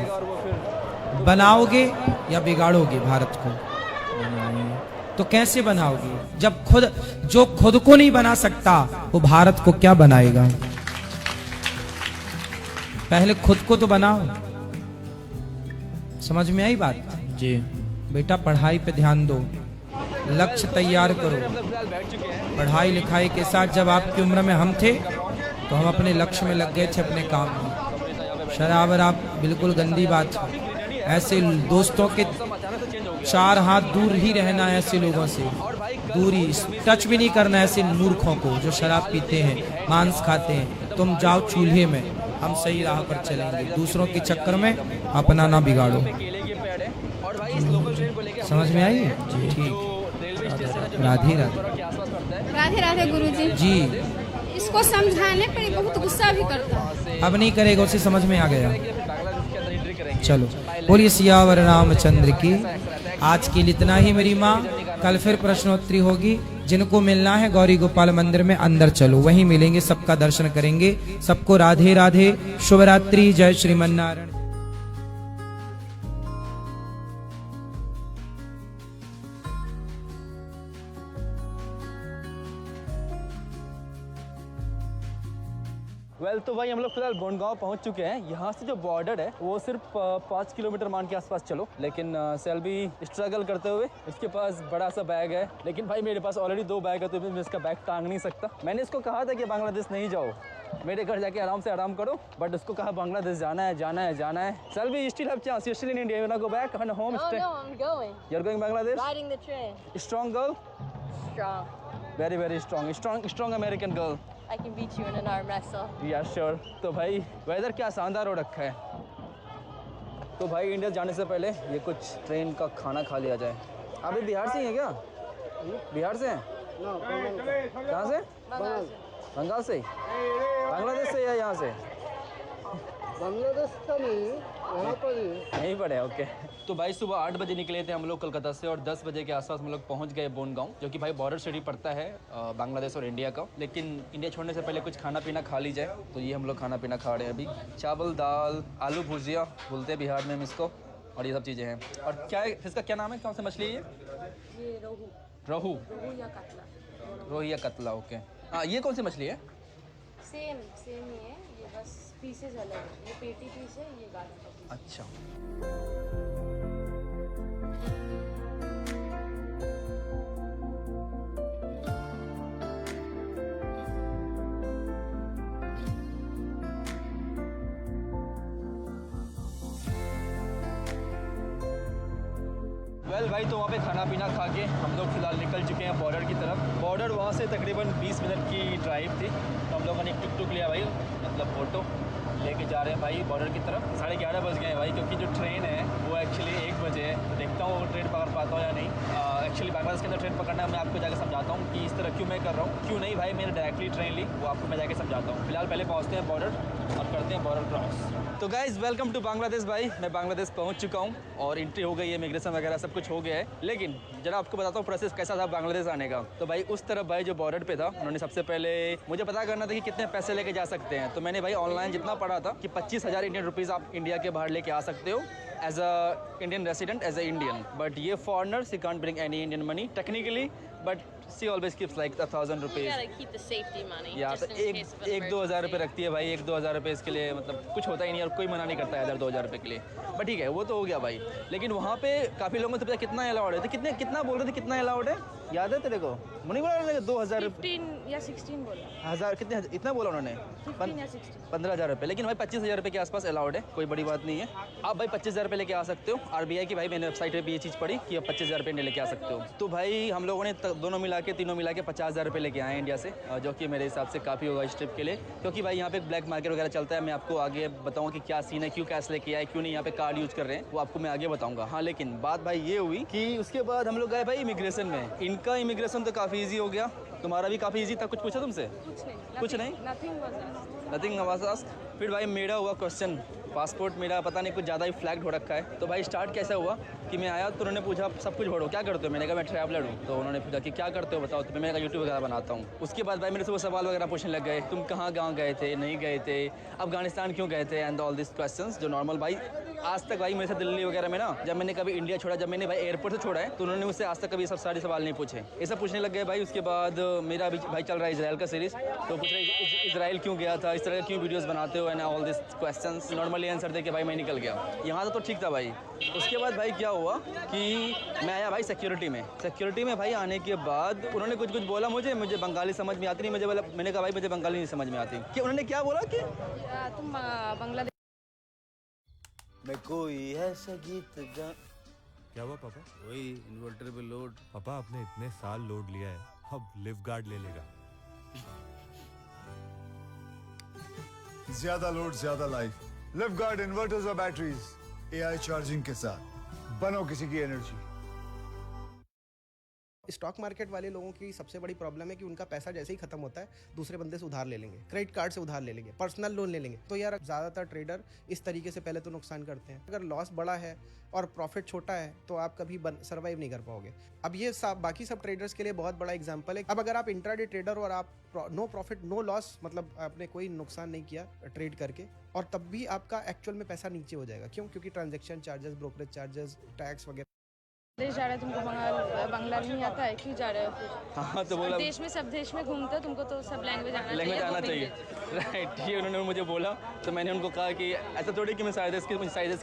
बनाओगे या बिगाड़ोगे भारत को? तो कैसे बनाओगे जब जो खुद को नहीं बना सकता वो भारत को क्या बनाएगा? पहले खुद को तो बनाओ। समझ में आई बात? जी। बेटा पढ़ाई पे ध्यान दो, लक्ष्य तैयार करो। पढ़ाई लिखाई के साथ जब आपकी उम्र में हम थे तो हम अपने लक्ष्य में लग गए थे, अपने काम में। शराब आप बिल्कुल गंदी बात है, ऐसे दोस्तों के 4 हाथ दूर ही रहना, ऐसे लोगों से दूरी, टच भी नहीं करना ऐसे मूर्खों को जो शराब पीते हैं, मांस खाते हैं। तुम जाओ चूल्हे में, हम सही राह पर चलेंगे, दूसरों के चक्कर में अपना ना बिगाड़ो। समझ में आई? ठीक। राधे राधे। राधे राधे गुरुजी। जी। इसको समझाने पर बहुत गुस्सा भी करता है। अब नहीं करेगा, उसे समझ में आ गया। चलो, बोलिए सियावर रामचंद्र की। आज के लिए इतना ही मेरी माँ, कल फिर प्रश्नोत्तरी होगी। जिनको मिलना है गौरी गोपाल मंदिर में अंदर चलो, वहीं मिलेंगे, सबका दर्शन करेंगे। सबको राधे राधे, शुभ रात्रि, जय श्रीमन नारायण। तो भाई हम लोग फिलहाल बोंडगांव पहुंच चुके हैं। यहाँ से जो बॉर्डर है वो सिर्फ 5 किलोमीटर मान के आसपास चलो, लेकिन सेल्वी स्ट्रगल करते हुए, इसके पास बड़ा सा बैग है, लेकिन भाई मेरे पास ऑलरेडी 2 बैग है तो मैं इसका बैग टांग नहीं सकता। मैंने इसको कहा था कि बांग्लादेश नहीं जाओ, मेरे घर जाके आराम से आराम करो, बट उसको कहा बांग्लादेश जाना है, जाना है, जाना है। Selvi still have chance, you still in India, you want to go back and home stay? No, I'm going. You're going Bangladesh? Riding the train. Strong girl? Strong. Very very strong. Strong American girl. I can beat you in an arm wrestle. Yeah, sure. तो भाई weather क्या शानदार हो रखा है। तो भाई India जाने से पहले ये कुछ ट्रेन का खाना खा लिया जाए। अभी बिहार से ही है क्या? बिहार से हैं? कहाँ से? बंगाल से? बांग्लादेश से या यहाँ से? बांग्लादेश का नहीं, यहाँ पर ही। यहीं पर है, ओके। तो भाई सुबह 8 बजे निकले थे हम लोग कोलकाता से और 10 बजे के आसपास हम लोग पहुंच गए बोनगांव, जो कि भाई बॉर्डर सिटी पड़ता है बांग्लादेश और इंडिया का। लेकिन इंडिया छोड़ने से पहले कुछ खाना पीना खा ली जाए, तो ये हम लोग खाना पीना खा रहे हैं अभी। चावल, दाल, आलू भुजिया बोलते हैं बिहार में हम इसको, और ये सब चीज़ें हैं। और क्या है इसका, क्या नाम है, कौन सी मछली है ये? रोहू या कतला, ओके। हाँ, ये कौन सी मछली है? सेम ही है, ये बस पीसेस अलग है। ये पेटी पीस है, ये गाजर का पीस। अच्छा। भाई तो वहाँ पे खाना पीना खा के हम लोग फिलहाल निकल चुके हैं बॉर्डर की तरफ। बॉर्डर वहाँ से तकरीबन 20 मिनट की ड्राइव थी, तो हम लोगों ने एक टुक लिया भाई, मतलब ऑटो लेके जा रहे हैं भाई बॉर्डर की तरफ। 11:30 बज गए हैं भाई, क्योंकि जो ट्रेन है वो एक्चुअली 1 बजे है। तो देखता हूँ ट्रेन पकड़ पाता हूँ या नहीं। एक्चुअली बांग्लादेश के अंदर ट्रेन पकड़ना है, मैं आपको जाकर समझाता हूँ कि इस तरह क्यों मैं कर रहा हूँ, क्यों नहीं भाई मैंने डायरेक्टली ट्रेन ली, वो आपको मैं जाके समझाता हूँ। फिलहाल पहले पहुँचते हैं बॉर्डर। और करते हैं बॉर्डर क्रॉस। तो गाइज वेलकम टू बांग्लादेश भाई, मैं बांग्लादेश पहुंच चुका हूं और एंट्री हो गई है, इमिग्रेशन वगैरह सब कुछ हो गया है। लेकिन जरा आपको बताता हूँ प्रोसेस कैसा था बांग्लादेश आने का। तो भाई उस तरफ भाई जो बॉर्डर पे था, उन्होंने सबसे पहले मुझे पता करना था कि कितने पैसे लेके जा सकते हैं। तो मैंने भाई ऑनलाइन जितना पढ़ा था कि 25,000 इंडियन रुपीज़ आप इंडिया के बाहर लेके आ सकते हो as a Indian resident, as a Indian. But ये foreigners he can't bring any Indian money technically, but she always keeps like 1,000 rupees या तो 1-2 हज़ार रुपये रखती है भाई। 1-2 हज़ार रुपये इसके लिए मतलब कुछ होता ही नहीं और कोई मना नहीं करता है 1,000-2 हज़ार रुपये के लिए। बट ठीक है, वो तो हो गया भाई। लेकिन वहाँ पे काफ़ी लोगों से पता कितना अलाउड है, तो कितना बोल रहे थे, कितना अलाउड है याद है तेरे को? मुझे बोला 2,000 15 या 16 बोला, हज़ार कितने इतना बोला उन्होंने? 15,000 रुपये। लेकिन भाई 25,000 रुपये के आसपास अलाउड है, कोई बड़ी बात नहीं है। आप भाई 25,000 रुपये लेके आ सकते हो। RBI की भाई मैंने वेबसाइट पे भी ये चीज़ पढ़ी कि आप 25,000 रुपये लेके आ सकते हो। तो भाई हम लोगों ने दोनों मिला के 50,000 रुपये लेके आए इंडिया से, जो कि मेरे हिसाब से काफ़ी होगा इस ट्रिप के लिए। क्योंकि भाई यहाँ पे ब्लैक मार्केट वगैरह चलता है। मैं आपको आगे बताऊँ कि क्या सीन है, क्यों कैश लेके आए, क्यों नहीं यहाँ पे कार्ड यूज़ कर रहे हैं, वो आपको मैं आगे बताऊँगा। हाँ, लेकिन बात भाई ये हुई कि उसके बाद हम लोग गए भाई इमिग्रेशन में। इनका इमिग्रेशन तो काफ़ी ईजी हो गया, तुम्हारा भी काफ़ी ईजी था। कुछ पूछा तुमसे? कुछ नहीं, नथिंग वाज आस्क्ड। फिर भाई मेरा हुआ क्वेश्चन, पासपोर्ट मेरा पता नहीं कुछ ज़्यादा ही फ्लैग्ड हो रखा है। तो भाई स्टार्ट कैसा हुआ कि मैं आया तो उन्होंने पूछा सब कुछ भरो, क्या करते हो? मैंने कहा मैं ट्रैवलर हूँ। तो उन्होंने पूछा कि क्या करते हो बताओ। तो मैंने कहा यूट्यूब वगैरह बनाता हूँ। उसके बाद भाई मेरे से वो सवाल वगैरह पूछने लग गए, तुम कहाँ गए थे, नहीं गए थे, अफगानिस्तान क्यों गए थे, एंड ऑल दिस क्वेश्चंस जो नॉर्मल भाई आज तक भाई मेरे से दिल्ली वगैरह में ना, जब मैंने कभी इंडिया छोड़ा, जब मैंने भाई एयरपोर्ट से छोड़ा है, तो उन्होंने मुझसे आज तक कभी सब सारे सवाल नहीं पूछे, ये सब पूछने लग गए भाई। उसके बाद मेरा भी भाई चल रहा है इसराइल का सीरीज़, तो पूछ रहे इसराइल क्यों गया था, इस तरह क्यों वीडियोस बनाते हो, and all this questions. Normally answer दे के भाई मैं निकल गया। यहाँ तो ठीक था भाई। उसके बाद भाई क्या हुआ कि मैं आया भाई सिक्योरिटी में भाई आने के बाद उन्होंने कुछ बोला मुझे बंगाली समझ में आती नहीं। मुझे बोला, मैंने कहा भाई मुझे बंगाली नहीं समझ में आती। कि उन्होंने क्या बोला कि तुम बांग्लादेश मैं कोई ऐसा गीत क्या हुआ पापा? वही इन्वर्टर पे लोड। पापा आपने इतने साल लोड लिया है, अब लिव गार्ड ले लेगा। ज्यादा लोड ज्यादा लाइफ। लिव गार्ड इन्वर्टर्स और बैटरीज AI चार्जिंग के साथ बनो किसी की एनर्जी। स्टॉक मार्केट वाले लोगों की सबसे बड़ी प्रॉब्लम है कि उनका पैसा जैसे ही खत्म होता है दूसरे बंदे से उधार ले लेंगे, क्रेडिट कार्ड से उधार ले लेंगे, पर्सनल लोन ले लेंगे। तो यार ज़्यादातर ट्रेडर इस तरीके से पहले तो नुकसान करते हैं। अगर लॉस बड़ा है और प्रॉफिट छोटा है तो आप कभी सर्वाइव नहीं कर पाओगे। अब ये बाकी सब ट्रेडर्स के लिए बहुत बड़ा एग्जाम्पल है। अब अगर आप इंट्राडे ट्रेडर और आप नो प्रॉफिट नो लॉस, मतलब आपने कोई नुकसान नहीं किया ट्रेड करके, और तब भी आपका एक्चुअल में पैसा नीचे हो जाएगा। क्यों? क्योंकि transaction charges, brokerage charges, tax वगैरह। देश जा रहे हो, तुमको बंगाली नहीं आता है, क्यों जा रहे हो फिर? हाँ, तो बोला सब देश में घूमते हो, तुमको तो सब लैंग्वेज आना चाहिए। राइट, ये उन्होंने मुझे बोला। तो मैंने उनको कहा कि ऐसा थोड़ी कि मैं साइड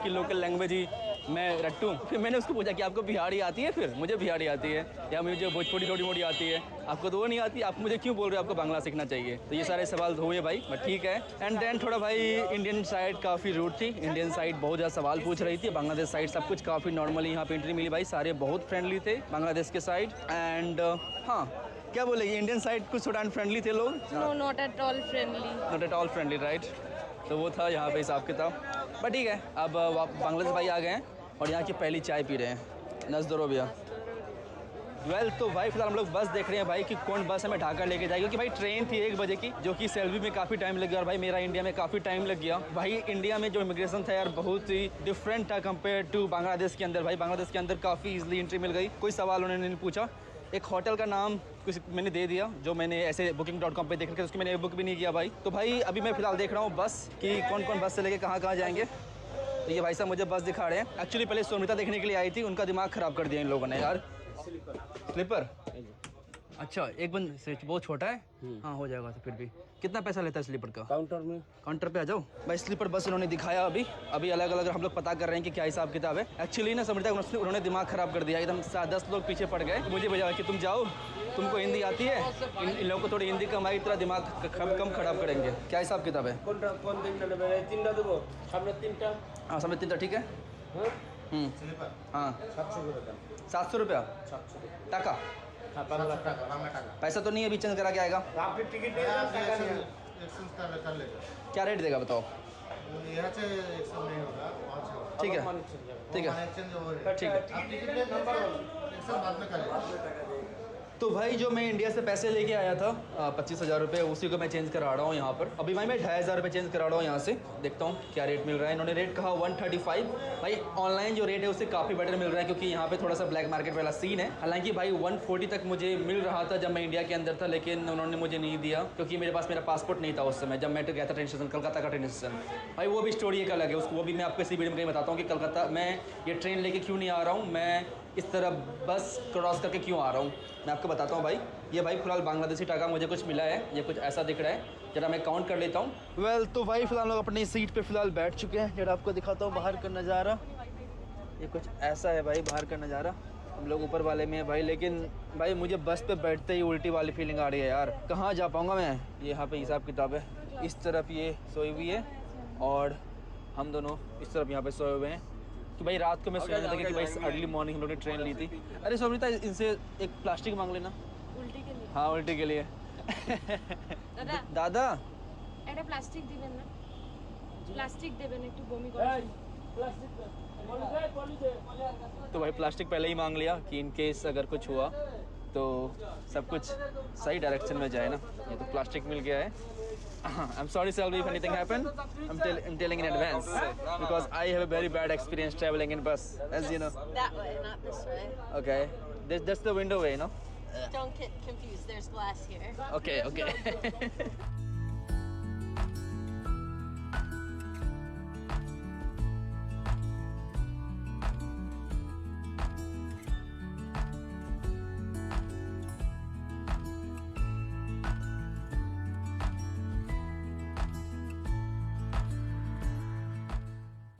की लोकल लैंग्वेज ही मैं रटूँ। फिर मैंने उसको पूछा कि आपको बिहारी आती है? फिर मुझे बिहारी आती है, या मुझे भोजपुरी थोड़ी मोटी आती है, आपको तो वो नहीं आती, आप मुझे क्यों बोल रहे हो आपको बांग्ला सीखना चाहिए? तो ये सारे सवाल हुए भाई, बट ठीक है। एंड देन थोड़ा भाई इंडियन साइड काफ़ी रूट थी, इंडियन साइड बहुत ज़्यादा सवाल पूछ रही थी। बांग्लादेश साइड सब कुछ काफ़ी नॉर्मली यहाँ पे एंट्री मिली भाई, सारे बहुत फ्रेंडली थे बांग्लादेश के साइड। एंड हाँ, क्या बोलेंगे, इंडियन साइड कुछ थोड़ा अनफ्रेंडली थे लोग। No, not at all friendly, right. तो वो था यहाँ पे हिसाब किताब, बट ठीक है। अब बांग्लादेश भाई आ गए हैं और यहाँ की पहली चाय पी रहे हैं, नज़दरो भैया। तो भाई फिलहाल हम लोग बस देख रहे हैं भाई कि कौन बस हमें ढाका लेके जाएगी, क्योंकि भाई ट्रेन थी 1 बजे की, जो कि सेल्वी में काफ़ी टाइम लग गया और भाई मेरा इंडिया में काफ़ी टाइम लग गया। भाई इंडिया में जो इमिग्रेशन था यार बहुत ही डिफरेंट था कंपेयर टू बांग्लादेश के अंदर। भाई बांग्लादेश के अंदर काफ़ी ईजिली एंट्री मिल गई, कोई सवाल उन्होंने नहीं पूछा। एक होटल का नाम कुछ मैंने दे दिया, जो मैंने ऐसे booking.com पे देख के उसकी मैंने बुक भी नहीं किया भाई। तो भाई अभी मैं फिलहाल देख रहा हूँ बस कि कौन बस से लेके कहाँ जाएंगे। तो ये भाई साहब मुझे बस दिखा रहे हैं। एक्चुअली पहले सोमिता देखने के लिए आई थी, उनका दिमाग ख़राब कर दिया इन लोगों ने यार। स्लीपर अच्छा, एक बंद से बहुत छोटा है। हाँ, हो जाएगा। तो फिर भी कितना पैसा लेता है स्लीपर का? काउंटर पे आ जाओ भाई। स्लीपर बस उन्होंने दिखाया, अभी अलग अलग हम लोग पता कर रहे हैं कि क्या हिसाब किताब है। एक्चुअली ना समझता उन्होंने दिमाग ख़राब कर दिया एकदम। 10 लोग पीछे पड़ गए, मुझे बजाया कि तुम जाओ, तुमको हिंदी आती है, इन लोगों को थोड़ी हिंदी कम आई, तेरा दिमाग कम खराब करेंगे। क्या हिसाब किताब है? हाँ, सामने 3टा ठीक है। हाँ, 700 रुपया टाका। पैसा तो नहीं है, अभी चेंज करा के आएगा। क्या रेट देगा बताओ? ठीक है, ठीक है, ठीक है। तो भाई जो मैं इंडिया से पैसे लेके आया था 25,000 रुपये, उसी को मैं चेंज करा रहा हूँ यहाँ पर। अभी भाई मैं 2,500 रुपये चेंज करा रहा हूँ यहाँ से। देखता हूँ क्या रेट मिल रहा है। इन्होंने रेट कहा 135। भाई ऑनलाइन जो रेट है उससे काफ़ी बेटर मिल रहा है, क्योंकि यहाँ पे थोड़ा सा ब्लैक मार्केट वाला सीन है। हालांकि भाई 140 तक मुझे मिल रहा था जब मैं इंडिया के अंदर था, लेकिन उन्होंने मुझे नहीं दिया क्योंकि मेरे पास मेरा पासपोर्ट नहीं था उस समय जब मैं गया था ट्रेन स्टेशन, कलकत्ता का ट्रेन स्टेशन। भाई वो भी स्टोरी एक अलग है, उसको वो भी मैं आपको इसी वीडियो में कहीं बताता हूँ कि कलकत्ता मैं ये ट्रेन लेके क्यों नहीं आ रहा हूँ, मैं इस तरह बस क्रॉस करके क्यों आ रहा हूँ, मैं आपको बताता हूँ भाई। ये भाई फिलहाल बांग्लादेशी टाका मुझे कुछ मिला है, ये कुछ ऐसा दिख रहा है, जरा मैं काउंट कर लेता हूँ। वेल तो भाई फिलहाल लोग अपनी सीट पे फिलहाल बैठ चुके हैं, जरा आपको दिखाता हूँ बाहर का नज़ारा। ये कुछ ऐसा है भाई बाहर का नज़ारा। हम लोग ऊपर वाले में है भाई, लेकिन भाई मुझे बस पे बैठते ही उल्टी वाली फीलिंग आ रही है यार, कहाँ जा पाऊँगा मैं। ये यहाँ पे हिसाब किताब है, इस तरफ ये सोई हुई है और हम दोनों इस तरफ यहाँ पे सोए हुए हैं। तो भाई रात को मैं सोया था कि भाई अर्ली मॉर्निंग हम लोग ने ट्रेन ली थी। अरे सोमनीता इनसे एक प्लास्टिक मांग लेना उल्टी के लिए। हाँ उल्टी के लिए। दादा এটা প্লাস্টিক দিবেন না, প্লাস্টিক দেবেন একটু বমি করে। तो भाई प्लास्टिक पहले ही मांग लिया कि इन केस अगर कुछ हुआ तो सब कुछ सही डायरेक्शन में जाए ना। ये तो प्लास्टिक मिल गया है। I'm sorry Selvi if anything happened. I'm telling in advance because I have a very bad experience traveling in bus, as you know. That way, not this way. Okay, that's the window way, no? Don't get confused. There's glass here. Okay, okay.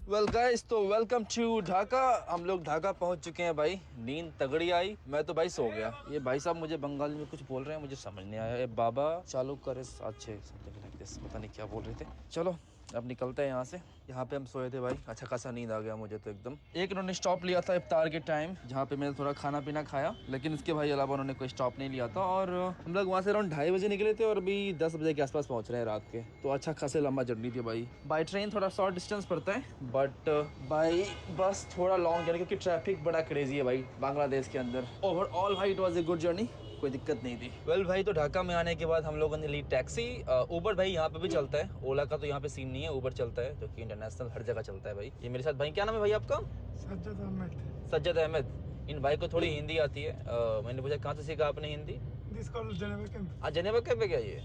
Well guys, तो welcome to Dhaka. हम लोग ढाका पहुंच चुके हैं भाई। नींद तगड़ी आई, मैं तो भाई सो गया। ये भाई साहब मुझे बंगाली में कुछ बोल रहे हैं, मुझे समझ नहीं आया। ये बाबा चालू करे 7-6 समथिंग लाइक दिस, पता नहीं क्या बोल रहे थे। चलो अब निकलते हैं यहाँ से। यहाँ पे हम सोए थे भाई, अच्छा खासा नींद आ गया मुझे तो एकदम। एक उन्होंने स्टॉप लिया था इफ्तार के टाइम, जहाँ पे मैंने थोड़ा खाना पीना खाया, लेकिन उसके भाई अलावा उन्होंने कोई स्टॉप नहीं लिया था। और हम लोग वहाँ से अराउंड 2:30 बजे निकले थे और अभी 10 बजे के आसपास पहुँच रहे हैं रात के। तो अच्छा खासा लंबा जर्नी थी भाई। बाई ट्रेन थोड़ा शॉर्ट डिस्टेंस पड़ता है, बट बाई बस थोड़ा लॉन्ग जर्नी, क्योंकि ट्रैफिक बड़ा क्रेजी है भाई बांग्लादेश के अंदर। ओवरऑल भाई it was a good journey, कोई दिक्कत नहीं थी। वेल भाई तो ढाका में आने के बाद हम लोगों ने ली टैक्सी। उबर भाई यहाँ पे भी चलता है, ओला का तो यहाँ पे सीन नहीं है, उबर चलता है जो कि इंटरनेशनल हर जगह चलता है भाई। ये मेरे साथ भाई, क्या नाम है भाई आपका? सज्जद अहमद। सज्जद अहमद। इन भाई को थोड़ी हिंदी आती है। मैंने पूछा कहाँ से सीखा आपने Hindi? Geneva camp. Geneva camp है क्या ये?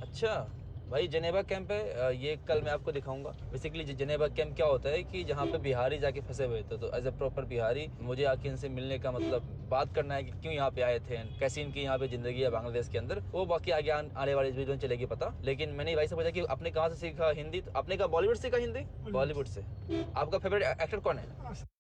अच्छा भाई जेनेवा कैंप है, ये कल मैं आपको दिखाऊंगा। बेसिकली जेनेवा कैंप क्या होता है कि जहाँ पे बिहारी जाके फंसे हुए थे, तो एज ए प्रॉपर बिहारी मुझे आके इनसे मिलने का मतलब बात करना है कि क्यों यहाँ पे आए थे, कैसी इनकी यहाँ पे जिंदगी है बांग्लादेश के अंदर। वो बाकी आगे आने वाले वीडियो में चलेगी पता। लेकिन मैंने भाई से पूछा कि आपने कहाँ से सीखा हिंदी, तो आपने कहा बॉलीवुड सीखा हिंदी? बॉलीवुड से। आपका फेवरेट एक्टर कौन है?